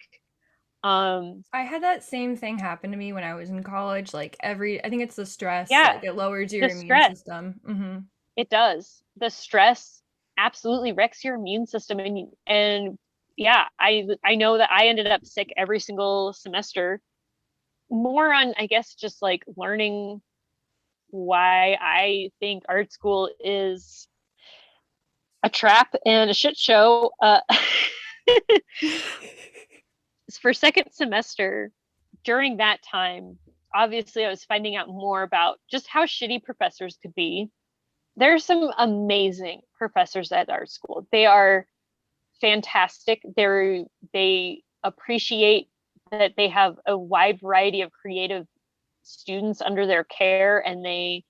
I had that same thing happen to me when I was in college. Like I think it's the stress. Yeah, like it lowers your immune system. Mm-hmm. It does. The stress absolutely wrecks your immune system, and yeah, I know that I ended up sick every single semester. More on, I guess, just like learning why I think art school is a trap and a shit show. For second semester, during that time, obviously I was finding out more about just how shitty professors could be. There's some amazing professors at art school. They are fantastic. They appreciate that they have a wide variety of creative students under their care, and they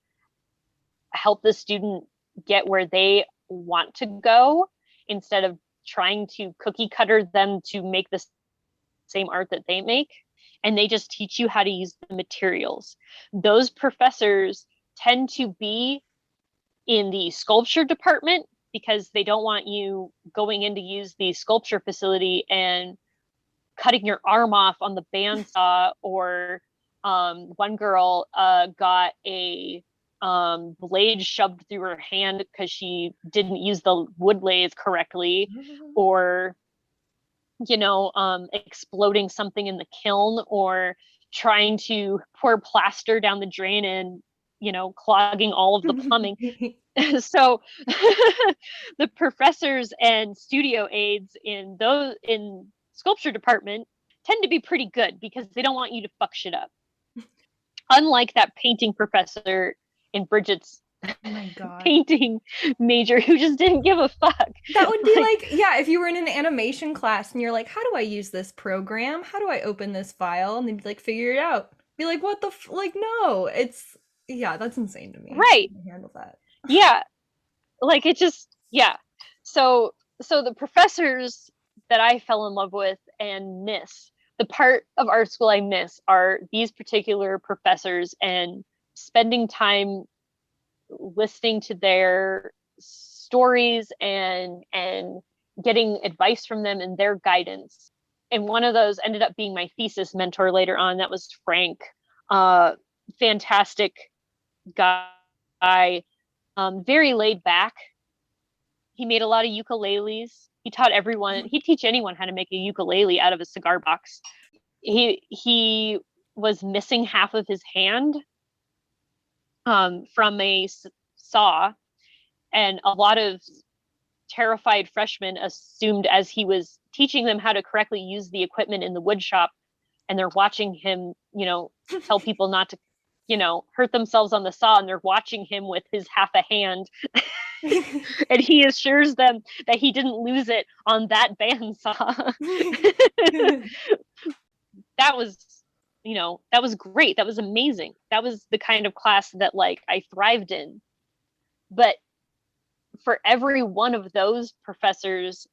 help the student get where they want to go instead of trying to cookie cutter them to make the same art that they make. And they just teach you how to use the materials. Those professors tend to be in the sculpture department because they don't want you going in to use the sculpture facility and cutting your arm off on the bandsaw. Or one girl got a blade shoved through her hand because she didn't use the wood lathe correctly, or exploding something in the kiln, or trying to pour plaster down the drain and clogging all of the plumbing. So the professors and studio aides in sculpture department tend to be pretty good because they don't want you to fuck shit up. Unlike that painting professor in Bridget's painting major who just didn't give a fuck. That would be like, yeah, if you were in an animation class and you're like, how do I use this program? How do I open this file? And they'd be like, figure it out. Be like, what the like, no, yeah, that's insane to me. Right. Handle that. Yeah. Like it just, yeah. So the professors that I fell in love with and miss, the part of art school I miss are these particular professors and spending time listening to their stories and getting advice from them and their guidance. and one of those ended up being my thesis mentor later on. That was Frank. uh Fantastic guy. Very laid back. He made a lot of ukuleles. He'd teach anyone how to make a ukulele out of a cigar box. He was missing half of his hand from a saw, and a lot of terrified freshmen assumed, as he was teaching them how to correctly use the equipment in the wood shop, and they're watching him, tell people not to, hurt themselves on the saw, and they're watching him with his half a hand. And he assures them that he didn't lose it on that bandsaw. That was, that was great. That was amazing. That was the kind of class that like I thrived in. But for every one of those professors,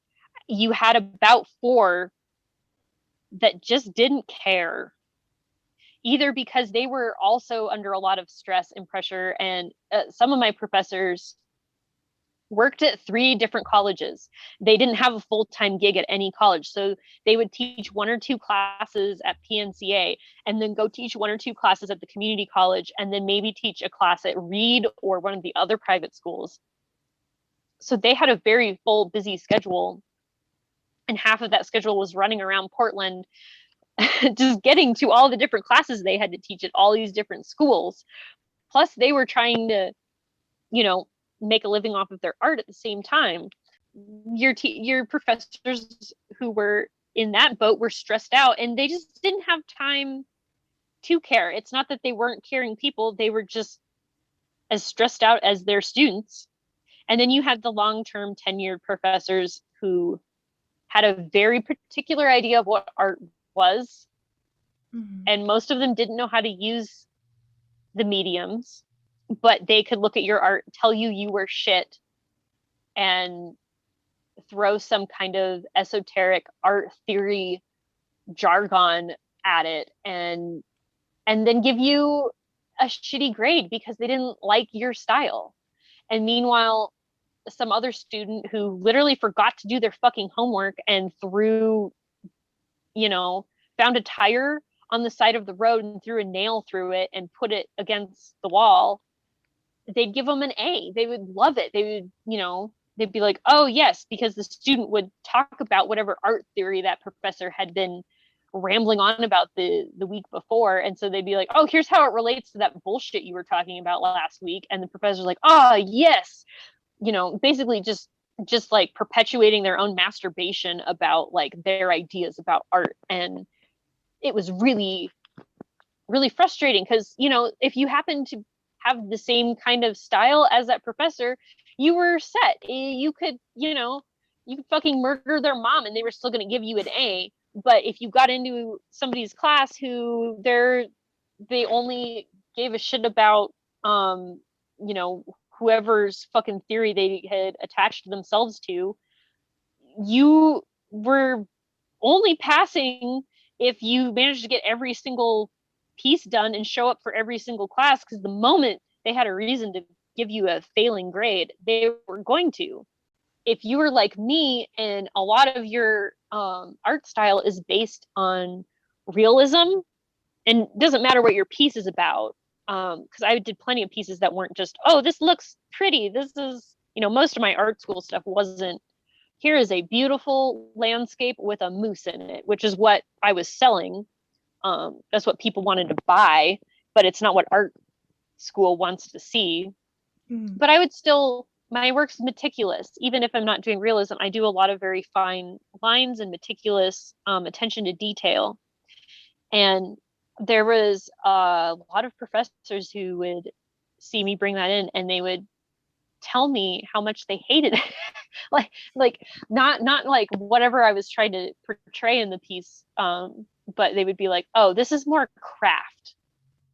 you had about 4 that just didn't care, either because they were also under a lot of stress and pressure. And some of my professors worked at 3 different colleges. They didn't have a full-time gig at any college. So they would teach 1 or 2 classes at PNCA, and then go teach 1 or 2 classes at the community college, and then maybe teach a class at Reed or one of the other private schools. So they had a very full, busy schedule. And half of that schedule was running around Portland, just getting to all the different classes they had to teach at all these different schools. Plus, they were trying to, make a living off of their art at the same time. Your professors who were in that boat were stressed out, and they just didn't have time to care. It's not that they weren't caring people, they were just as stressed out as their students. And then you had the long-term tenured professors who had a very particular idea of what art was. Mm-hmm. And most of them didn't know how to use the mediums, but they could look at your art, tell you were shit, and throw some kind of esoteric art theory jargon at it, and then give you a shitty grade because they didn't like your style. And meanwhile, some other student who literally forgot to do their fucking homework and found a tire on the side of the road and threw a nail through it and put it against the wall, they'd give them an A. They would love it. They would, they'd be like, oh yes, because the student would talk about whatever art theory that professor had been rambling on about the week before. And so they'd be like, oh, here's how it relates to that bullshit you were talking about last week. And the professor's like, oh yes, basically just like perpetuating their own masturbation about like their ideas about art. And it was really, really frustrating because, if you happen to have the same kind of style as that professor, you were set. You could, you could fucking murder their mom and they were still going to give you an A. But if you got into somebody's class who they only gave a shit about, whoever's fucking theory they had attached themselves to, you were only passing if you managed to get every single piece done and show up for every single class, because the moment they had a reason to give you a failing grade, they were going to. If you were like me and a lot of your art style is based on realism, and it doesn't matter what your piece is about, because I did plenty of pieces that weren't just, oh, this looks pretty. This is, most of my art school stuff wasn't, here is a beautiful landscape with a moose in it, which is what I was selling. That's what people wanted to buy, but it's not what art school wants to see. Mm. But I would still, my work's meticulous. Even if I'm not doing realism, I do a lot of very fine lines and meticulous attention to detail. And there was a lot of professors who would see me bring that in, and they would tell me how much they hated it. like not like whatever I was trying to portray in the piece, but they would be like, oh, this is more craft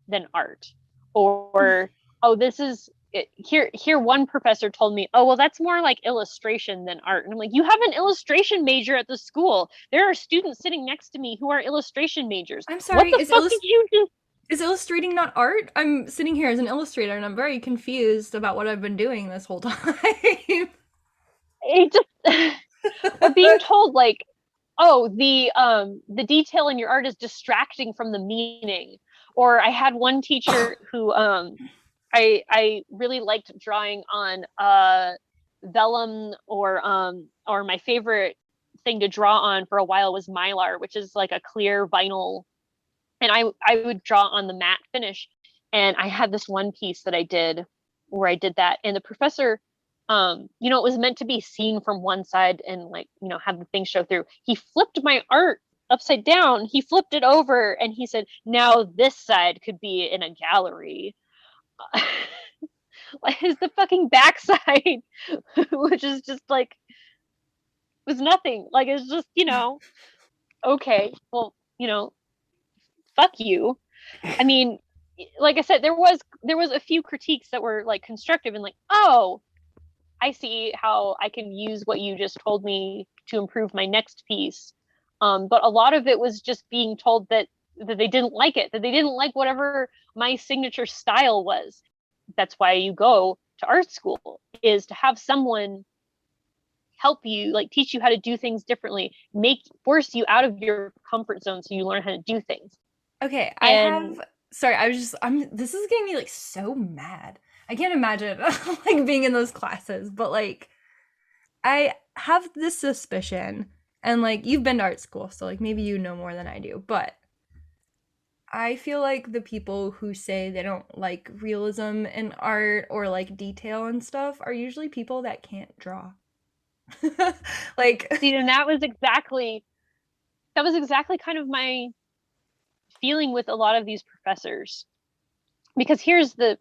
than art, or oh, this is here one professor told me, oh, well, that's more like illustration than art. And I'm like, you have an illustration major at the school. There are students sitting next to me who are illustration majors. I'm sorry, what the fuck did you do? Is illustrating not art? I'm sitting here as an illustrator and I'm very confused about what I've been doing this whole time. It just we're being told like oh, the detail in your art is distracting from the meaning. Or I had one teacher who I really liked drawing on vellum, or my favorite thing to draw on for a while was mylar, which is like a clear vinyl, and I would draw on the matte finish. And I had this one piece that I did where I did that, and the professor, it was meant to be seen from one side and like, have the thing show through. He flipped my art upside down. He flipped it over and he said, now this side could be in a gallery. Like, is the fucking backside, which is just like, was nothing. Like, it's just, okay, well, fuck you. I mean, like I said, there was a few critiques that were like constructive and like, oh, I see how I can use what you just told me to improve my next piece. But a lot of it was just being told that they didn't like it, that they didn't like whatever my signature style was. That's why you go to art school, is to have someone help you, like teach you how to do things differently, force you out of your comfort zone so you learn how to do things. Okay, And sorry, this is getting me like so mad. I can't imagine like being in those classes, but like I have this suspicion, and like you've been to art school, so like maybe you know more than I do, but I feel like the people who say they don't like realism in art or like detail and stuff are usually people that can't draw. Like, see, and that was exactly kind of my feeling with a lot of these professors. Because here's the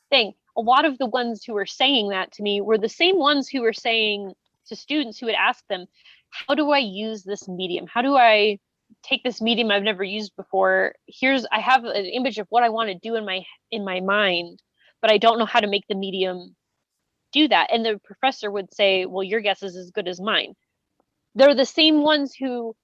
thing, a lot of the ones who were saying that to me were the same ones who were saying to students who would ask them, how do I use this medium? How do I take this medium I've never used before? I have an image of what I want to do in my mind, but I don't know how to make the medium do that. And the professor would say, well, your guess is as good as mine. They're the same ones who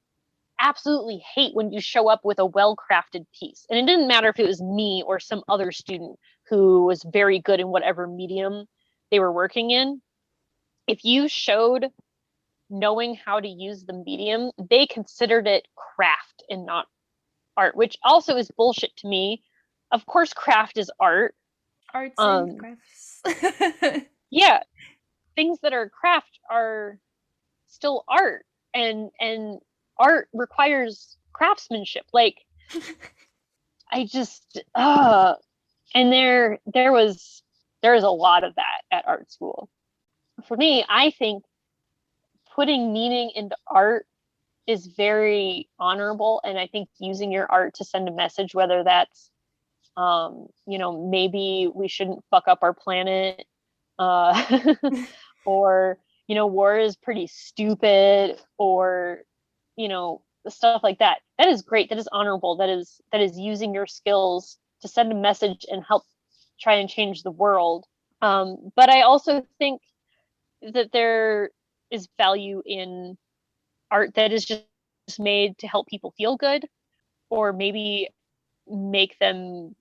absolutely hate when you show up with a well-crafted piece. And it didn't matter if it was me or some other student who was very good in whatever medium they were working in. If you showed knowing how to use the medium, they considered it craft and not art, which also is bullshit to me. Of course, craft is art. Arts and crafts. Yeah, things that are craft are still art, and art requires craftsmanship. Like, I just and there is a lot of that at art school. For me, I think putting meaning into art is very honorable, and I think using your art to send a message, whether that's maybe we shouldn't fuck up our planet, or war is pretty stupid, or stuff like that. That is great. That is honorable. That is using your skills to send a message and help try and change the world. But I also think that there is value in art that is just made to help people feel good, or maybe make them,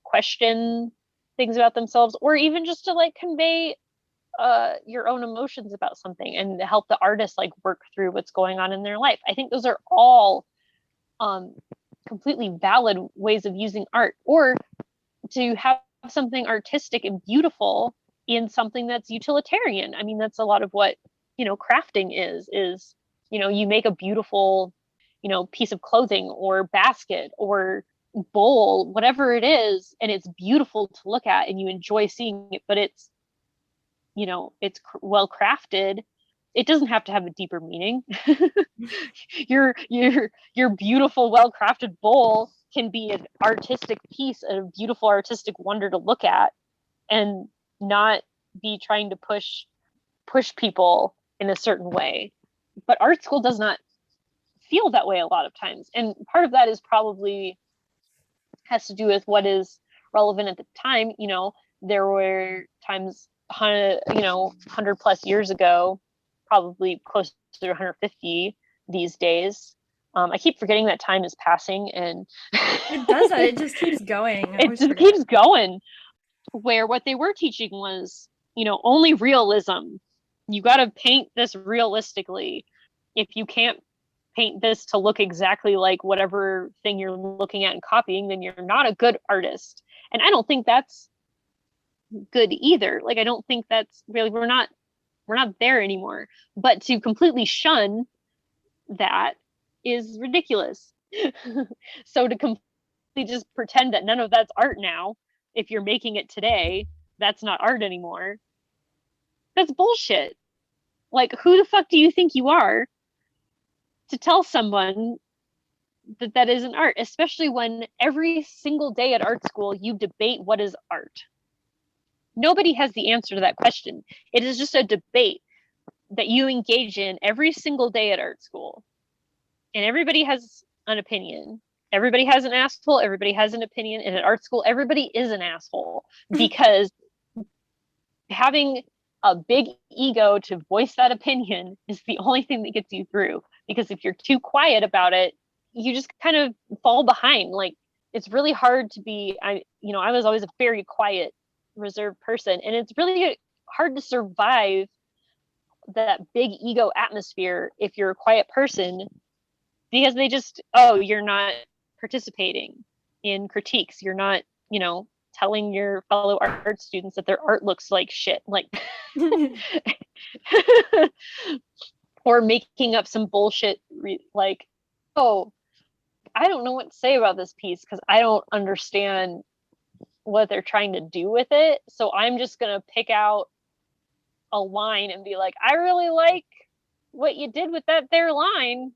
question things about themselves, or even just to like convey your own emotions about something and help the artist like work through what's going on in their life. I think those are all completely valid ways of using art, or to have something artistic and beautiful in something that's utilitarian. I mean, that's a lot of what crafting is you make a beautiful piece of clothing or basket or bowl, whatever it is, and it's beautiful to look at and you enjoy seeing it, but it's well crafted. It doesn't have to have a deeper meaning. your beautiful, well crafted bowl can be an artistic piece, a beautiful artistic wonder to look at, and not be trying to push people in a certain way. But art school does not feel that way a lot of times, and part of that is probably has to do with what is relevant at the time. There were times 100 plus years ago, probably close to 150 these days. I keep forgetting that time is passing, and it does that. It just keeps going. It just keeps going. Where what they were teaching was, only realism. You got to paint this realistically. If you can't paint this to look exactly like whatever thing you're looking at and copying, then you're not a good artist. And I don't think that's good either. Like, I don't think that's really, we're not there anymore. But to completely shun that is ridiculous. So to completely just pretend that none of that's art now, if you're making it today, that's not art anymore. That's bullshit. Like, who the fuck do you think you are to tell someone that that isn't art, especially when every single day at art school you debate what is art? Nobody has the answer to that question. It is just a debate that you engage in every single day at art school. And everybody has an opinion. Everybody has an asshole. Everybody has an opinion. And at art school, everybody is an asshole because having a big ego to voice that opinion is the only thing that gets you through. Because if you're too quiet about it, you just kind of fall behind. Like, it's really hard to be, I was always a very quiet, reserved person. And it's really hard to survive that big ego atmosphere if you're a quiet person, because they just, oh, you're not participating in critiques. You're not, telling your fellow art students that their art looks like shit. Like, or making up some bullshit like, oh, I don't know what to say about this piece because I don't understand what they're trying to do with it. So I'm just going to pick out a line and be like, I really like what you did with that there line.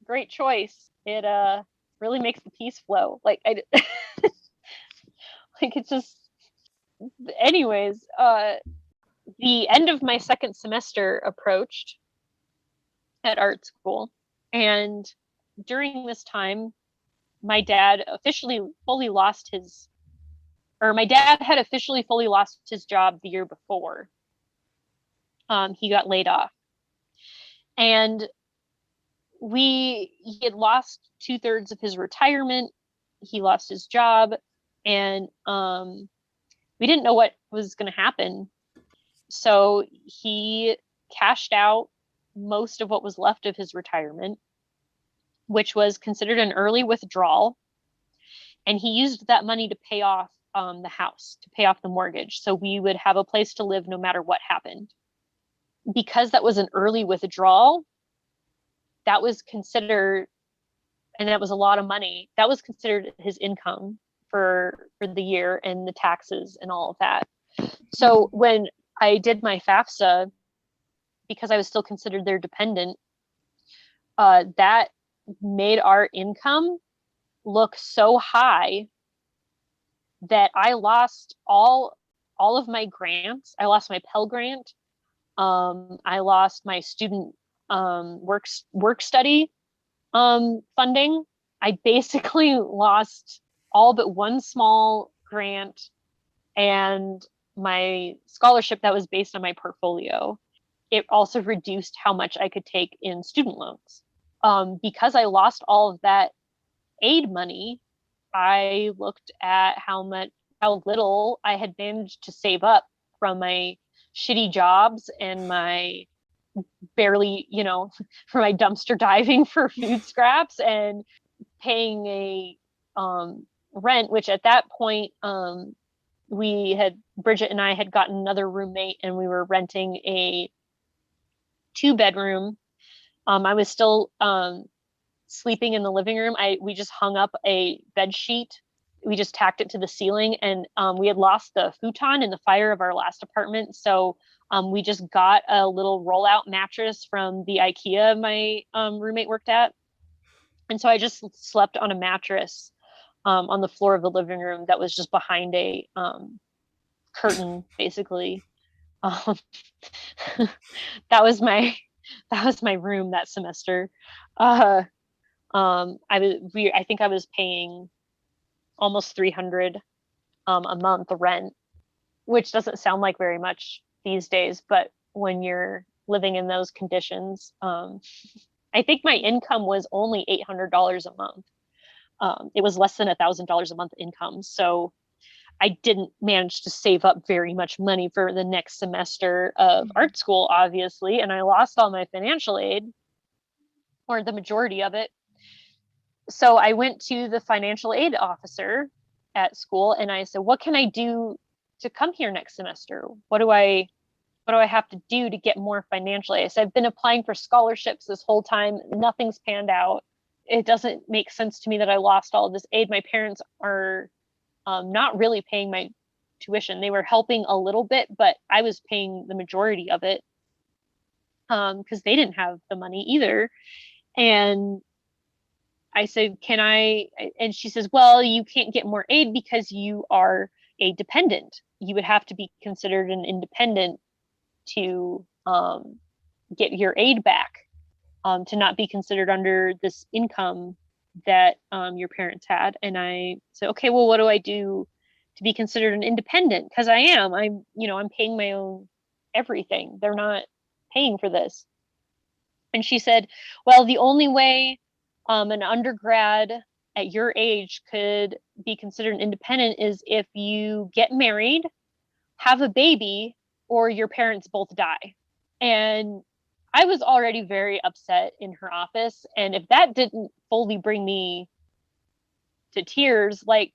Great choice. It really makes the piece flow. Like, I like, it's just, anyways, the end of my second semester approached at art school, and during this time my dad had officially fully lost his job the year before. He got laid off, and he had lost 2/3 of his retirement. He lost his job, and we didn't know what was going to happen. So he cashed out most of what was left of his retirement, which was considered an early withdrawal. And he used that money to pay off the house, to pay off the mortgage. So we would have a place to live no matter what happened. Because that was an early withdrawal, that was considered, and that was a lot of money, that was considered his income for the year, and the taxes and all of that. So when I did my FAFSA, because I was still considered their dependent, that made our income look so high that I lost all of my grants. I lost my Pell Grant. I lost my student work study funding. I basically lost all but one small grant and my scholarship that was based on my portfolio. It also reduced how much I could take in student loans. Because I lost all of that aid money, I looked at how little I had managed to save up from my shitty jobs and my barely, for my dumpster diving for food scraps and paying a rent, which at that point, Bridget and I had gotten another roommate, and we were renting a 2-bedroom. I was still sleeping in the living room. We just hung up a bed sheet. We just tacked it to the ceiling, and we had lost the futon in the fire of our last apartment. So we just got a little rollout mattress from the IKEA my roommate worked at. And so I just slept on a mattress on the floor of the living room that was just behind a curtain, basically. That was my room that semester. I think I was paying almost $300 a month rent, which doesn't sound like very much these days, but when you're living in those conditions, I think my income was only $800 a month. It was less than $1,000 a month income. So I didn't manage to save up very much money for the next semester of art school, obviously, and I lost all my financial aid. or the majority of it. So I went to the financial aid officer at school and I said, what can I do to come here next semester? What do I have to do to get more financial aid? I said, I've been applying for scholarships this whole time. Nothing's panned out. It doesn't make sense to me that I lost all of this aid. My parents are not really paying my tuition. They were helping a little bit, but I was paying the majority of it because they didn't have the money either. And I said, can I? And she says, well, you can't get more aid because you are a dependent. You would have to be considered an independent to get your aid back, to not be considered under this income that your parents had. And I said, okay, well, what do I do to be considered an independent? Because I'm paying my own everything. They're not paying for this. And she said, well, the only way an undergrad at your age could be considered an independent is if you get married, have a baby, or your parents both die. And I was already very upset in her office. And if that didn't fully bring me to tears, like,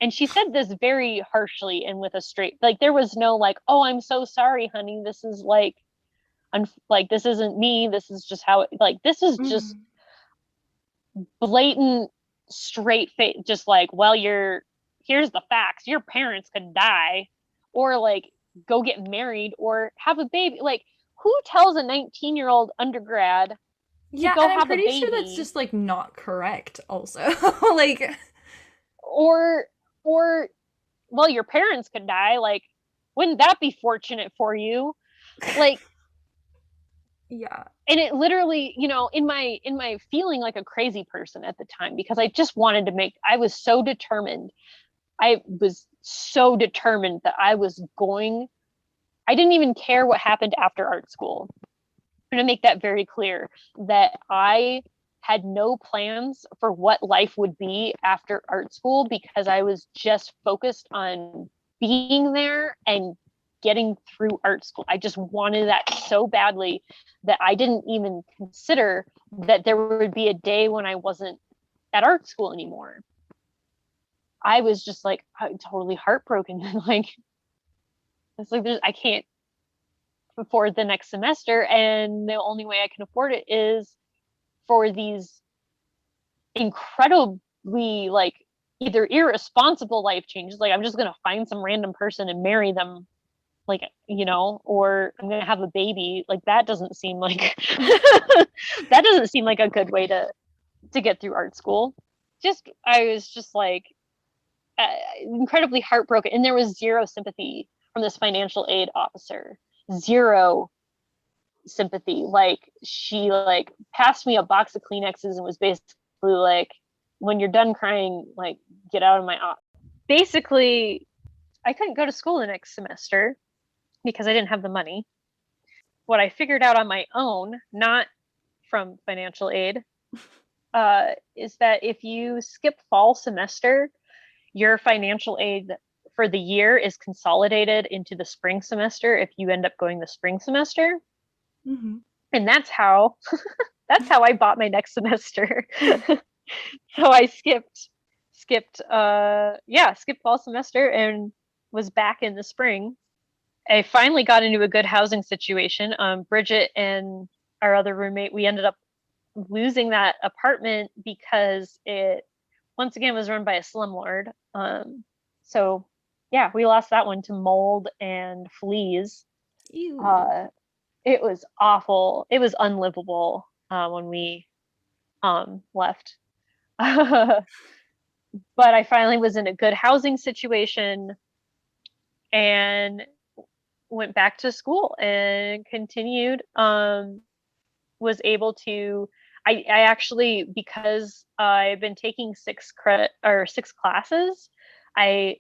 and she said this very harshly and with a straight, like, there was no like, oh, I'm so sorry, honey. This is like, like, this isn't me. This is just how it, like, this is just blatant, straight face, just like, well, here's the facts. Your parents could die, or like, go get married or have a baby. Like, who tells a 19-year-old undergrad to Yeah, go and I'm have a pretty sure baby? that's just like not correct also. Like, or well, your parents could die. Like, wouldn't that be fortunate for you? Like, yeah. and it literally, in my feeling like a crazy person at the time, because I just wanted to I was so determined. I was so determined that I didn't even care what happened after art school. I'm going to make that very clear, that I had no plans for what life would be after art school, because I was just focused on being there and getting through art school. I just wanted that so badly that I didn't even consider that there would be a day when I wasn't at art school anymore. I was just like totally heartbroken. Like, it's like I can't afford the next semester, and the only way I can afford it is for these incredibly, like, either irresponsible life changes, like I'm just gonna find some random person and marry them, like, or I'm gonna have a baby. Like, that doesn't seem like that doesn't seem like a good way to get through art school. I was just like incredibly heartbroken, and there was zero sympathy from this financial aid officer. Zero sympathy. Like, she like passed me a box of Kleenexes and was basically like, when you're done crying, like, get out of my office. Basically, I couldn't go to school the next semester because I didn't have the money. What I figured out on my own, not from financial aid, is that if you skip fall semester, your financial aid for the year is consolidated into the spring semester if you end up going the spring semester. Mm-hmm. And that's how I bought my next semester. So I skipped fall semester and was back in the spring. I finally got into a good housing situation. Bridget and our other roommate, we ended up losing that apartment because it once again was run by a slumlord. So yeah, we lost that one to mold and fleas. Ew. It was awful. It was unlivable when we left. But I finally was in a good housing situation and went back to school and continued. Was able to. I actually, because I've been taking 6 classes, I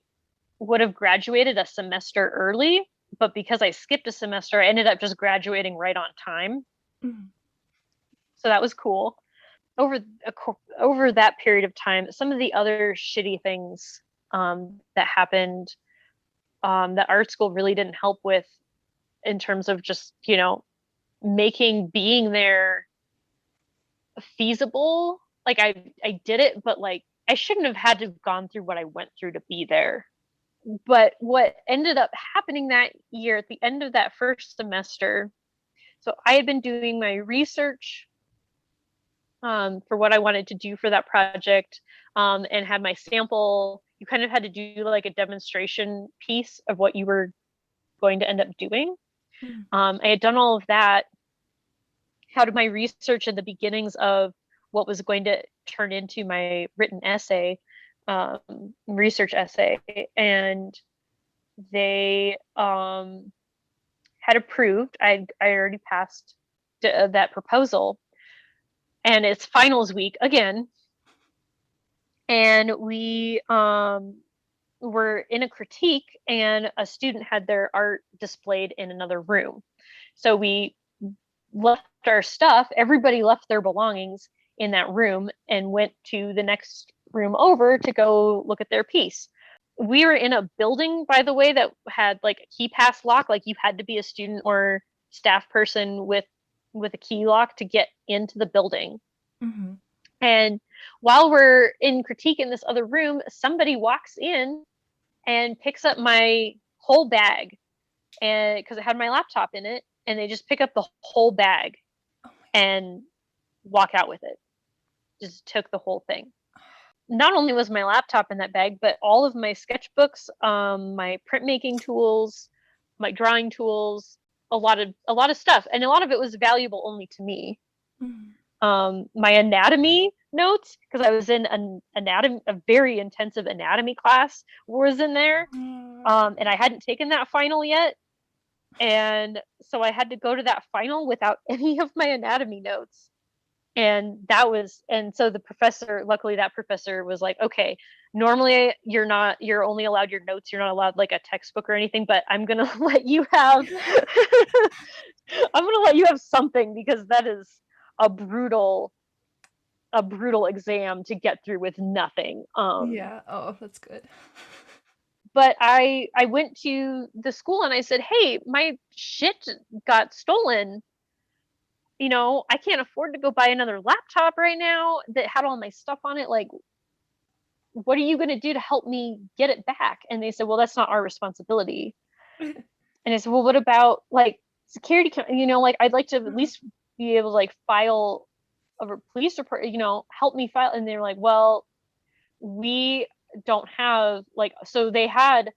would have graduated a semester early, but because I skipped a semester, I ended up just graduating right on time. Mm-hmm. So that was cool. Over that period of time, some of the other shitty things that happened, that art school really didn't help with, in terms of just making being there feasible. Like I did it, but like I shouldn't have had to have gone through what I went through to be there. But what ended up happening that year at the end of that first semester, so I had been doing my research for what I wanted to do for that project, and had my sample. You kind of had to do like a demonstration piece of what you were going to end up doing. Mm. I had done all of that, had my research in the beginnings of what was going to turn into my written essay, research essay, and they had approved. I already passed that proposal, and it's finals week again, and we were in a critique, and a student had their art displayed in another room. So we left our stuff, everybody left their belongings in that room and went to the next room over to go look at their piece. We were in a building, by the way, that had like a key pass lock. Like you had to be a student or staff person with a key lock to get into the building. Mm-hmm. And while we're in critique in this other room, somebody walks in and picks up my whole bag, and because it had my laptop in it, and they just pick up the whole bag and walk out with it. Just took the whole thing. Not only was my laptop in that bag, but all of my sketchbooks, my printmaking tools, my drawing tools, a lot of stuff, and a lot of it was valuable only to me. Mm-hmm. My anatomy notes, because I was in a very intensive anatomy class, was in there, and I hadn't taken that final yet, and so I had to go to that final without any of my anatomy notes. And so the professor, luckily that professor was like, okay, normally you're only allowed your notes, you're not allowed like a textbook or anything, but I'm gonna let you have I'm gonna let you have something, because that is a brutal exam to get through with nothing. Yeah. Oh, that's good. But I went to the school and I said, hey, my shit got stolen. I can't afford to go buy another laptop right now that had all my stuff on it. Like, what are you going to do to help me get it back? And they said, well, that's not our responsibility. And I said, well, what about like security? Like I'd like to at least be able to like file a police report, help me file. And they're like, well, we don't have so they had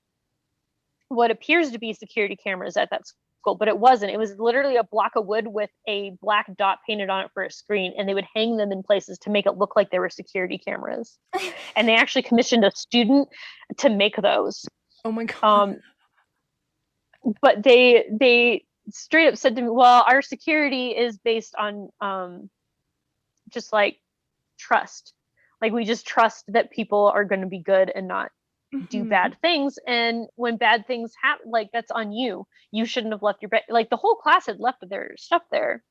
what appears to be security cameras at that school, but it wasn't. It was literally a block of wood with a black dot painted on it for a screen, and they would hang them in places to make it look like they were security cameras. And they actually commissioned a student to make those. Oh my God. But they straight up said to me, well, our security is based on just like trust. Like we just trust that people are going to be good and not do bad things. And when bad things happen, like that's on you. You shouldn't have left your bed. Like the whole class had left their stuff there.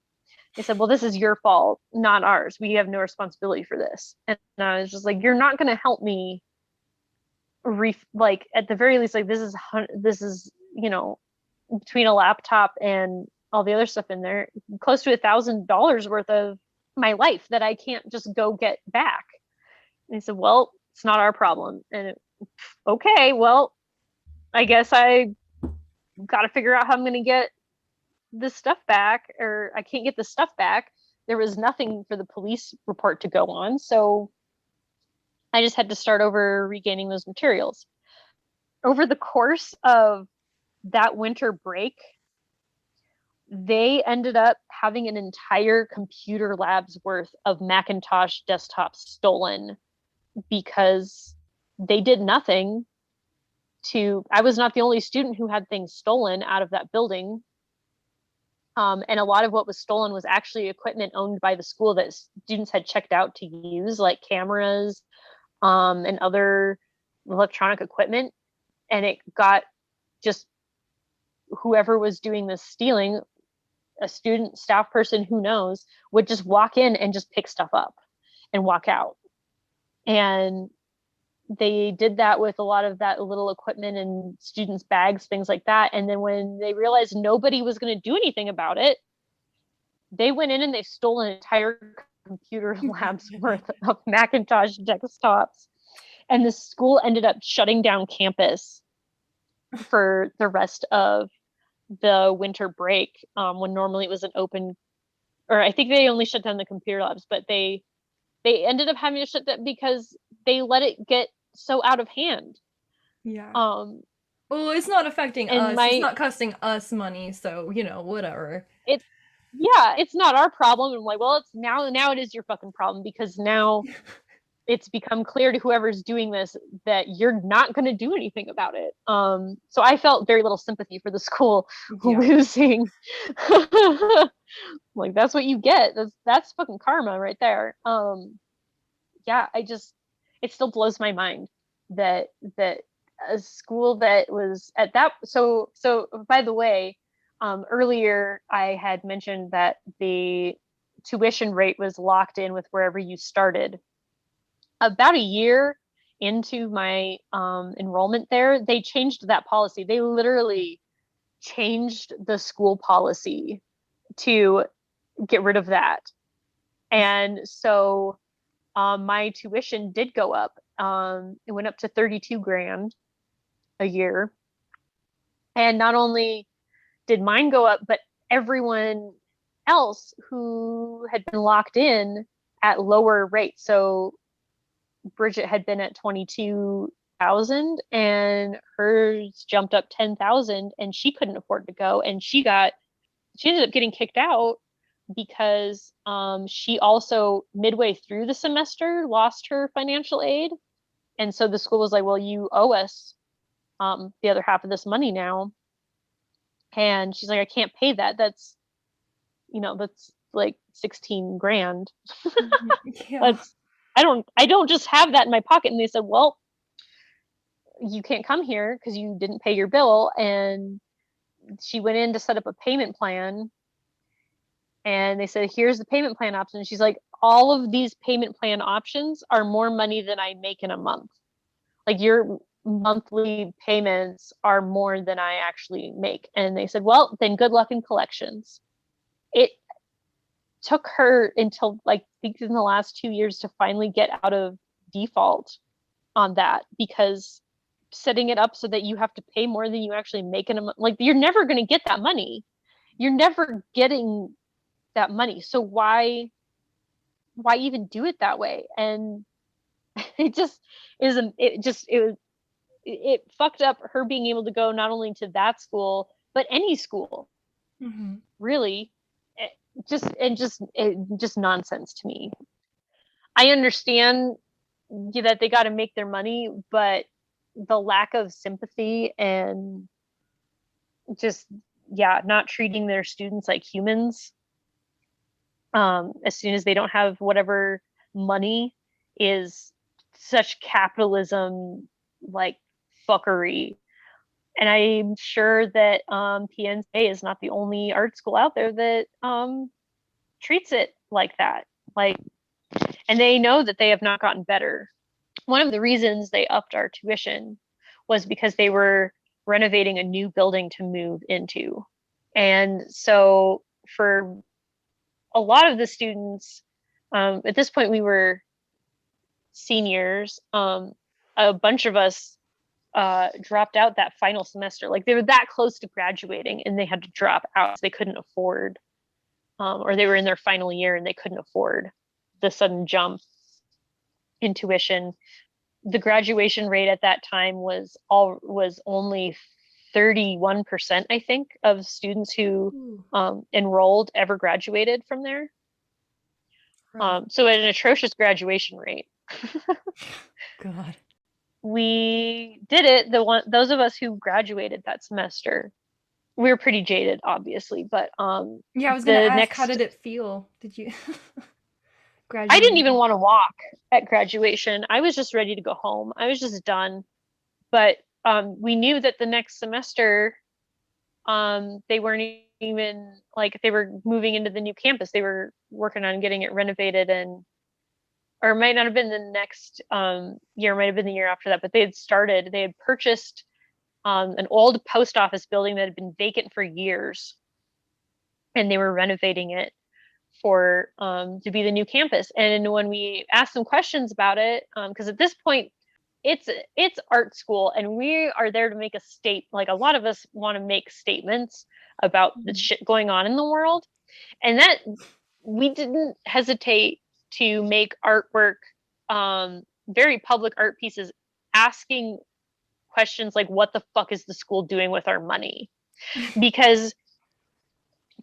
They said, well, this is your fault, not ours. We have no responsibility for this. And I was just like, you're not going to help me like at the very least, like this is between a laptop and all the other stuff in there, close to $1,000 worth of my life that I can't just go get back. And he said, well, it's not our problem. And okay, well, I guess I got to figure out how I'm going to get this stuff back, or I can't get the stuff back. There was nothing for the police report to go on. So I just had to start over regaining those materials. Over the course of that winter break, they ended up having an entire computer lab's worth of Macintosh desktops stolen because they did nothing I was not the only student who had things stolen out of that building. And a lot of what was stolen was actually equipment owned by the school that students had checked out to use, like cameras, and other electronic equipment. And it got just whoever was doing this stealing, a student, staff person, who knows, would just walk in and just pick stuff up and walk out. And they did that with a lot of that little equipment and students' bags, things like that. And then when they realized nobody was going to do anything about it, they went in and they stole an entire computer labs worth of Macintosh desktops. And the school ended up shutting down campus for the rest of the winter break, when normally it was an open, or I think they only shut down the computer labs, but they ended up having to shut that because they let it get so out of hand. Yeah. Um, Well, it's not affecting and us. It's my not costing us money, so, whatever. it yeah, it's not our problem. And I'm like, well, it's now it is your fucking problem, because now it's become clear to whoever's doing this that you're not going to do anything about it. So I felt very little sympathy for the school Yeah. losing. Like, that's what you get. That's fucking karma right there. Yeah, it still blows my mind that a school that was at that, so by the way, earlier I had mentioned that the tuition rate was locked in with wherever you started. About a year into my enrollment there, they changed that policy. They literally changed the school policy to get rid of that. And so my tuition did go up. It went up to 32 grand a year. And not only did mine go up, but everyone else who had been locked in at lower rates. So Bridget had been at 22,000 and hers jumped up 10,000, and she couldn't afford to go. And she ended up getting kicked out because she also midway through the semester lost her financial aid. And so the school was like, well, you owe us the other half of this money now. And she's like, I can't pay that. That's like 16 grand. Yeah. That's I don't just have that in my pocket. And they said, well, you can't come here because you didn't pay your bill. And she went in to set up a payment plan, and they said, here's the payment plan option. She's like, all of these payment plan options are more money than I make in a month. Like, your monthly payments are more than I actually make. And they said, well, then good luck in collections. It took her until, like, I think in the last 2 years to finally get out of default on that, because setting it up so that you have to pay more than you actually make in a month, like, you're never going to get that money. You're never getting that money. So why even do it that way? And it just isn't, it fucked up her being able to go not only to that school, but any school, really. Just nonsense to me. I understand that they got to make their money, but the lack of sympathy and just, yeah, not treating their students like humans, as soon as they don't have whatever money, is such capitalism, like, fuckery. And I'm sure that PNC is not the only art school out there that treats it like that. Like, and they know that they have not gotten better. One of the reasons they upped our tuition was because they were renovating a new building to move into. And so for a lot of the students, at this point we were seniors, a bunch of us dropped out that final semester. Like, they were that close to graduating and they had to drop out. So they couldn't afford, or they were in their final year and they couldn't afford the sudden jump in tuition. The graduation rate at that time was only 31%, I think, of students who enrolled ever graduated from there. So at an atrocious graduation rate. God. We did it. Those of us who graduated that semester, we were pretty jaded, obviously, but Yeah, I was gonna ask, how did it feel? Did you I didn't graduate? even want to walk at graduation. I was just ready to go home. I was just done. But we knew that the next semester, they weren't even, like, they were moving into the new campus. They were working on getting it renovated, or it might not have been the next year, it might have been the year after that, but they had purchased an old post office building that had been vacant for years, and they were renovating it for to be the new campus. And when we asked them questions about it, because at this point it's art school and we are there to make a like a lot of us want to make statements about the shit going on in the world, and that we didn't hesitate to make artwork, very public art pieces, asking questions like, what the fuck is the school doing with our money? Because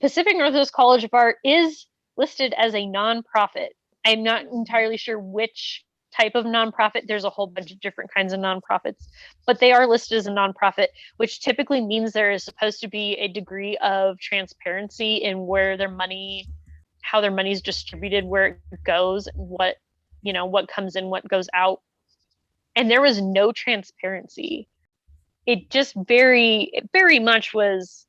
Pacific Northwest College of Art is listed as a nonprofit. I'm not entirely sure which type of nonprofit. There's a whole bunch of different kinds of nonprofits, but they are listed as a nonprofit, which typically means there is supposed to be a degree of transparency in where their money, how their money is distributed, where it goes, what, what comes in, what goes out. And there was no transparency. It just very much was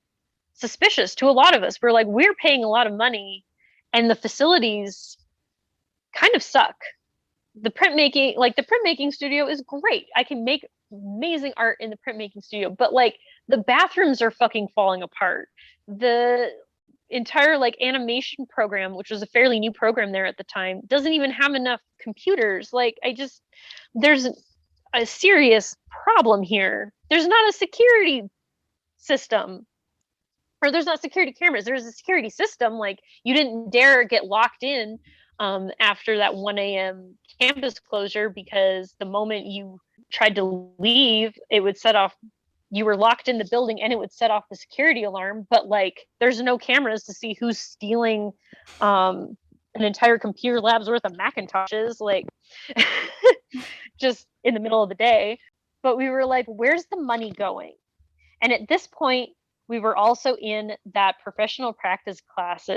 suspicious to a lot of us. We're like, we're paying a lot of money and the facilities kind of suck. The printmaking studio is great. I can make amazing art in the printmaking studio, but like the bathrooms are fucking falling apart. The entire like animation program, which was a fairly new program there at the time, doesn't even have enough computers. Like there's a serious problem here. There's not a security system, or there's not security cameras. There's a security system. Like, you didn't dare get locked in after that 1 a.m. campus closure, because the moment you tried to leave, it would set off, you were locked in the building and it would set off the security alarm. But like, there's no cameras to see who's stealing an entire computer lab's worth of Macintoshes, like just in the middle of the day. But we were like, where's the money going? And at this point, we were also in that professional practice class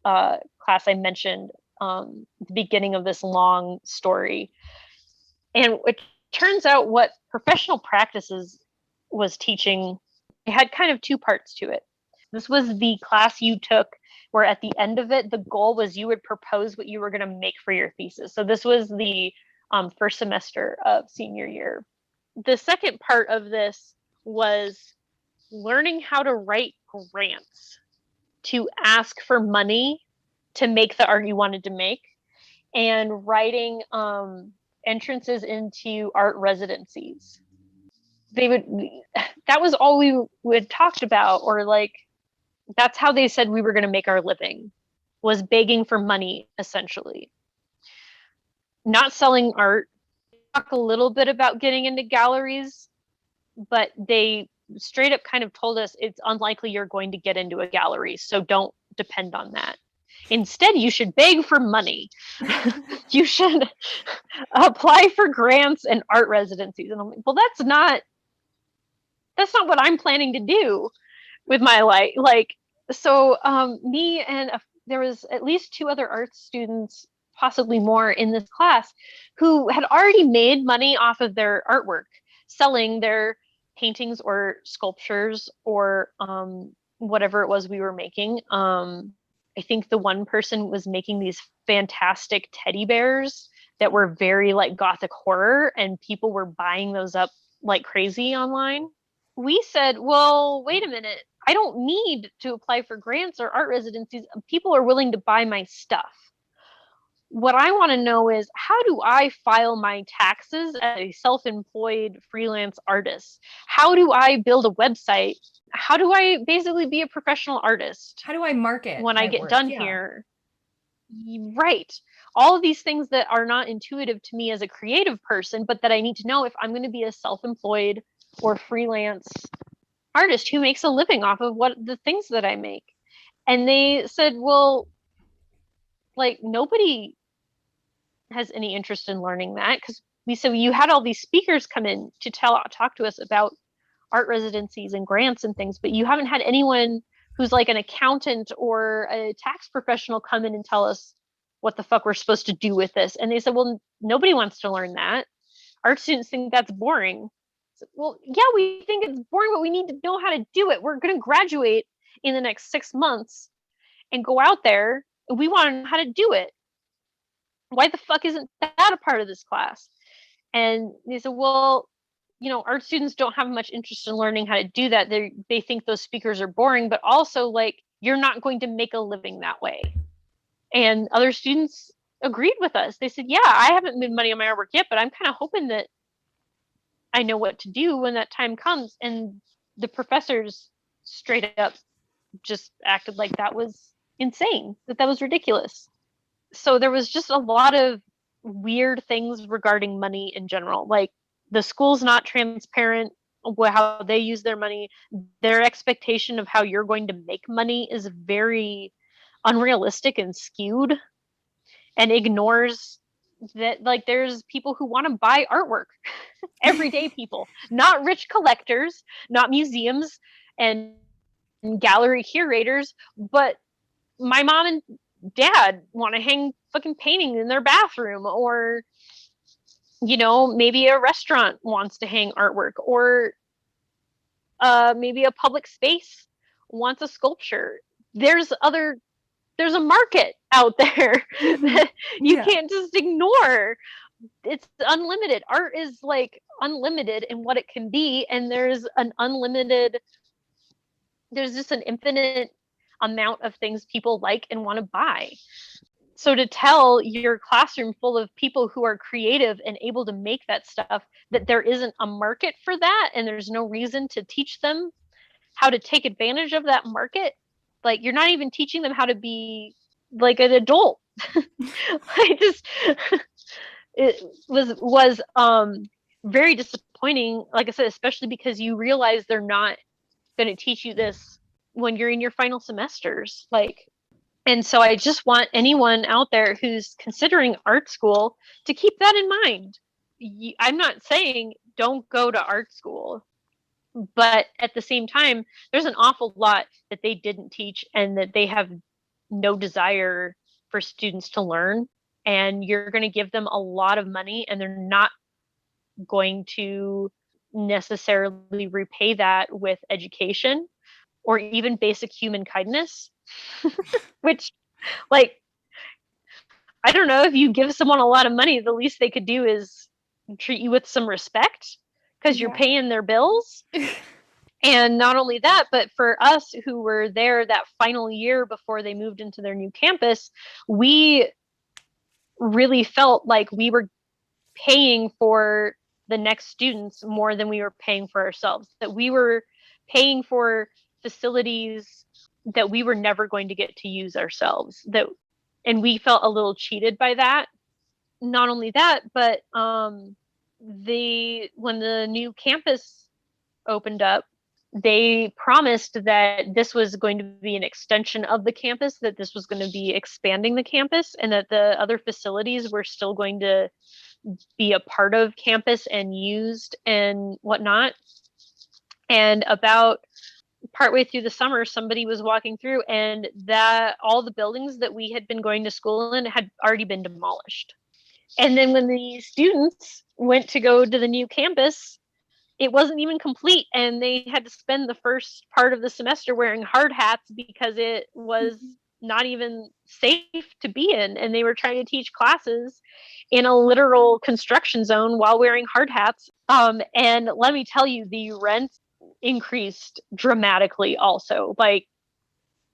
I mentioned at the beginning of this long story. And it turns out what professional practices was teaching, it had kind of two parts to it. This was the class you took where at the end of it, the goal was you would propose what you were going to make for your thesis. So this was the first semester of senior year. The second part of this was learning how to write grants to ask for money to make the art you wanted to make, and writing entrances into art residencies. That was all we had talked about, or like, that's how they said we were going to make our living, was begging for money, essentially. Not selling art. Talk a little bit about getting into galleries, but they straight up kind of told us it's unlikely you're going to get into a gallery, so don't depend on that. Instead, you should beg for money. You should apply for grants and art residencies. And I'm like, well, that's not what I'm planning to do with my life. Like, so me and there was at least 2 other art students, possibly more, in this class who had already made money off of their artwork, selling their paintings or sculptures or whatever it was we were making. I think the one person was making these fantastic teddy bears that were very like gothic horror, and people were buying those up like crazy online. We said, well, wait a minute. I don't need to apply for grants or art residencies. People are willing to buy my stuff. What I want to know is, how do I file my taxes as a self-employed freelance artist? How do I build a website? How do I basically be a professional artist? How do I market when I get done here? Right. All of these things that are not intuitive to me as a creative person, but that I need to know if I'm going to be a self-employed or freelance artist who makes a living off of what the things that I make. And they said, well, like, nobody has any interest in learning that, because we said, you had all these speakers come in to talk to us about art residencies and grants and things, but you haven't had anyone who's like an accountant or a tax professional come in and tell us what the fuck we're supposed to do with this. And they said, well, nobody wants to learn that. Art students think that's boring. So, well, yeah, we think it's boring, but we need to know how to do it. We're going to graduate in the next 6 months and go out there, and we want to know how to do it. Why the fuck isn't that a part of this class? And they said, well, art students don't have much interest in learning how to do that. They think those speakers are boring, but also, like, you're not going to make a living that way. And other students agreed with us. They said, yeah, I haven't made money on my artwork yet, but I'm kind of hoping that I know what to do when that time comes. And the professors straight up just acted like that was insane, that was ridiculous. So there was just a lot of weird things regarding money in general. Like the school's not transparent how they use their money. Their expectation of how you're going to make money is very unrealistic and skewed, and ignores that like there's people who want to buy artwork, everyday people, not rich collectors, not museums and gallery curators, but my mom and dad want to hang fucking painting in their bathroom, or maybe a restaurant wants to hang artwork, or maybe a public space wants a sculpture. There's a market out there that you Yeah. can't just ignore. It's unlimited. Art is like unlimited in what it can be, and there's just an infinite amount of things people like and want to buy. So to tell your classroom full of people who are creative and able to make that stuff that there isn't a market for that, and there's no reason to teach them how to take advantage of that market, like you're not even teaching them how to be like an adult. I just it was very disappointing, like I said, especially because you realize they're not going to teach you this when you're in your final semesters, like. And so I just want anyone out there who's considering art school to keep that in mind. I'm not saying don't go to art school, but at the same time, there's an awful lot that they didn't teach and that they have no desire for students to learn. And you're going to give them a lot of money, and they're not going to necessarily repay that with education or even basic human kindness, which, like, I don't know, if you give someone a lot of money, the least they could do is treat you with some respect because you're Yeah. paying their bills. And not only that, but for us who were there that final year before they moved into their new campus, we really felt like we were paying for the next students more than we were paying for ourselves, that we were paying for facilities that we were never going to get to use ourselves, and we felt a little cheated by that. Not only that, but when the new campus opened up, they promised that this was going to be an extension of the campus, that this was going to be expanding the campus, and that the other facilities were still going to be a part of campus and used and whatnot. And about partway through the summer, somebody was walking through, and that all the buildings that we had been going to school in had already been demolished. And then when the students went to go to the new campus, it wasn't even complete, and they had to spend the first part of the semester wearing hard hats because it was not even safe to be in, and they were trying to teach classes in a literal construction zone while wearing hard hats. And let me tell you, the rent increased dramatically also. Like,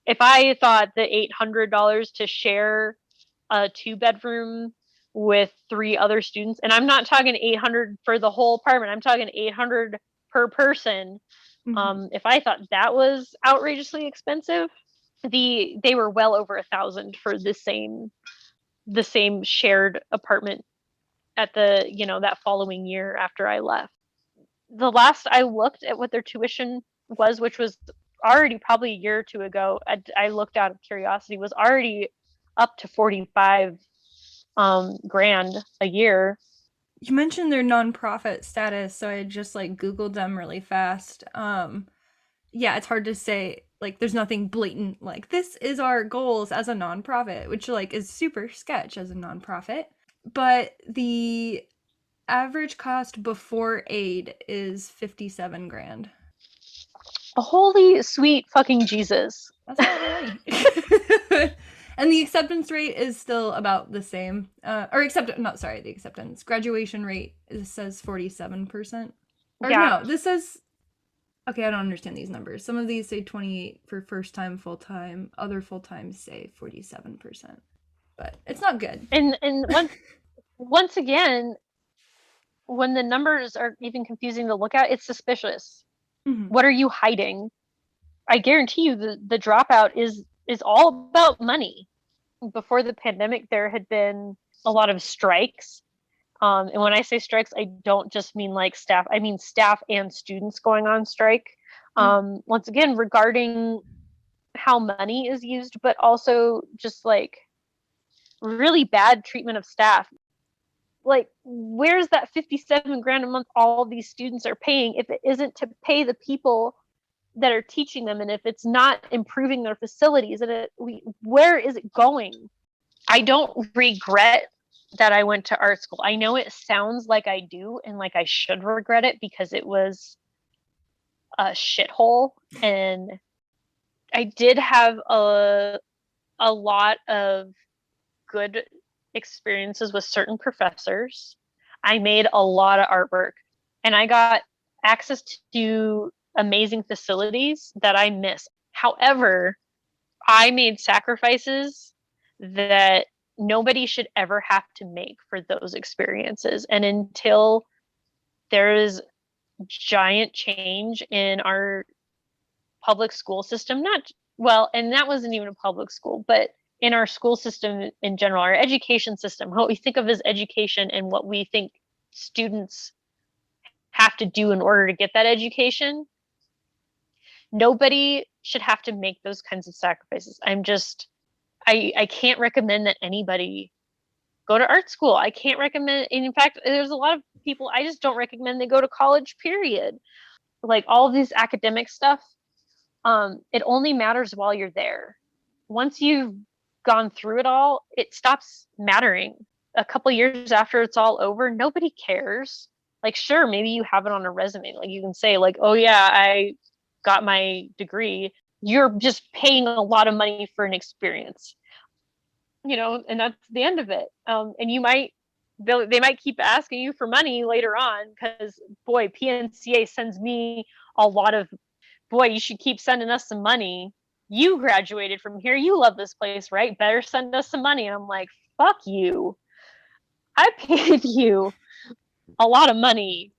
if I thought the $800 to share a 2-bedroom with 3 other students, and I'm not talking 800 for the whole apartment, I'm talking 800 per person. If I thought that was outrageously expensive, they were well over 1,000 for the same shared apartment at that following year after I left. The last I looked at what their tuition was, which was already probably a year or two ago, I looked out of curiosity, was already up to 45 grand a year. You mentioned their nonprofit status, so I just like Googled them really fast. Yeah, it's hard to say, like, there's nothing blatant like this is our goals as a nonprofit, which like is super sketch as a nonprofit. But the average cost before aid is 57 grand. Holy sweet fucking Jesus. That's a lot of money. And the acceptance rate is still about the same. The acceptance. Graduation rate says 47%. Or Yeah. no, this says, okay, I don't understand these numbers. Some of these say 28 for first time full time, other full times say 47%. but it's not good. And once again, when the numbers are even confusing to look at, it's suspicious. Mm-hmm. What are you hiding? I guarantee you the dropout is all about money. Before the pandemic, there had been a lot of strikes. And when I say strikes, I don't just mean like staff, I mean staff and students going on strike. Once again, regarding how money is used, but also just like really bad treatment of staff. Like, where's that 57 grand a month all these students are paying if it isn't to pay the people that are teaching them, and if it's not improving their facilities, and where is it going? I don't regret that I went to art school. I know it sounds like I do and like I should regret it because it was a shithole, and I did have a lot of good experiences with certain professors. I made a lot of artwork, and I got access to amazing facilities that I miss. However, I made sacrifices that nobody should ever have to make for those experiences. And until there is giant change in our public school system, not well, and that wasn't even a public school, but in our school system in general, our education system, what we think of as education and what we think students have to do in order to get that education, nobody should have to make those kinds of sacrifices. I can't recommend that anybody go to art school. I can't recommend, and in fact, there's a lot of people I just don't recommend they go to college, period. Like all of this academic stuff, it only matters while you're there. Once you've gone through it all, it stops mattering. A couple years after it's all over, nobody cares. Like, sure, maybe you have it on a resume. Like you can say, like, oh yeah, I got my degree. You're just paying a lot of money for an experience, and that's the end of it. And they might keep asking you for money later on because, boy, PNCA sends me a lot of, boy, you should keep sending us some money. You graduated from here. You love this place, right? Better send us some money. And I'm like, fuck you. I paid you a lot of money,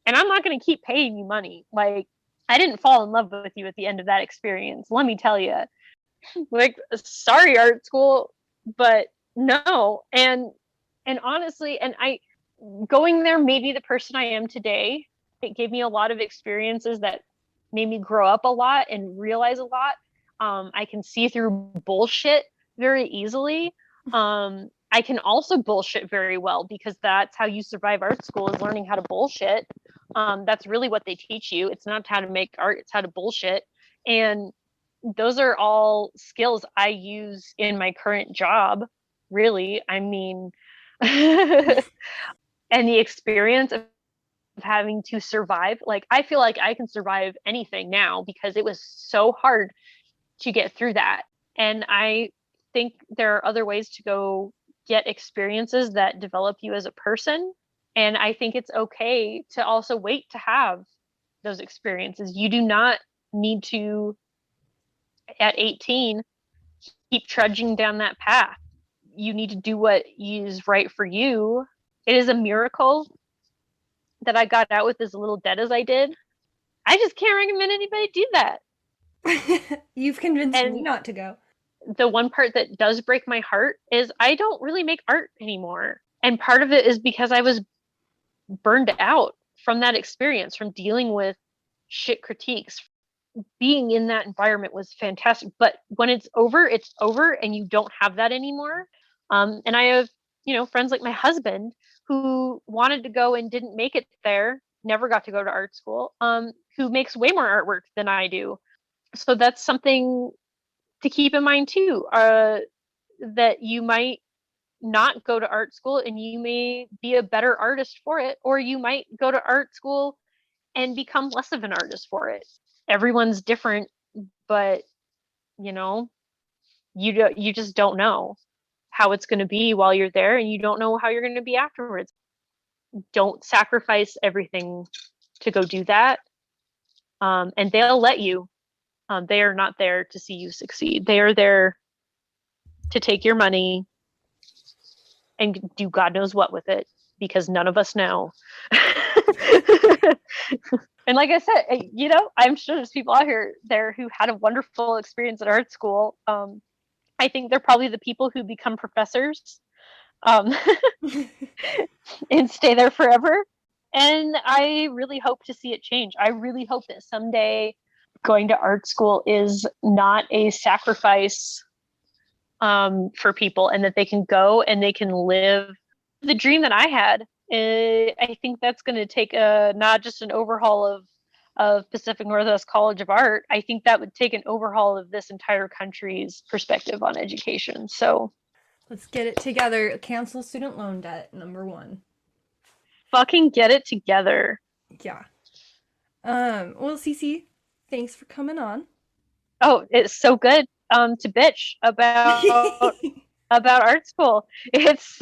and I'm not going to keep paying you money. Like, I didn't fall in love with you at the end of that experience. Let me tell you. Like, sorry, art school, but no. And honestly, and I going there made me the person I am today. It gave me a lot of experiences that made me grow up a lot and realize a lot. I can see through bullshit very easily. I can also bullshit very well because that's how you survive art school, is learning how to bullshit. That's really what they teach you. It's not how to make art, it's how to bullshit. And those are all skills I use in my current job, really. I mean, and the experience of having to survive, like, I feel like I can survive anything now because it was so hard to get through that. And I think there are other ways to go get experiences that develop you as a person. And I think it's okay to also wait to have those experiences. You do not need to, at 18, keep trudging down that path. You need to do what is right for you. It is a miracle that I got out with as little debt as I did. I just can't recommend anybody do that. You've convinced me And not to go. the one part that does break my heart is I don't really make art anymore. And part of it is because I was burned out from that experience, from dealing with shit critiques. Being in that environment was fantastic, but when it's over, and you don't have that anymore. And I have, friends like my husband who wanted to go and didn't make it there, never got to go to art school, who makes way more artwork than I do. So that's something to keep in mind too, that you might not go to art school and you may be a better artist for it, or you might go to art school and become less of an artist for it. Everyone's different, but you just don't know how it's going to be while you're there, and you don't know how you're going to be afterwards. Don't sacrifice everything to go do that. And they'll let you. They are not there to see you succeed. They are there to take your money and do God knows what with it, because none of us know. And like I said, I'm sure there's people out there who had a wonderful experience at art school. I think they're probably the people who become professors um, and stay there forever. And I really hope to see it change. I really hope that someday going to art school is not a sacrifice for people, and that they can go and they can live the dream that I had. I think that's going to take not just an overhaul of Pacific Northwest College of Art. I think that would take an overhaul of this entire country's perspective on education. So let's get it together. Cancel student loan debt, number one. fucking get it together. Yeah. Well, Cece, thanks for coming on. Oh, it's so good to bitch about art school. It's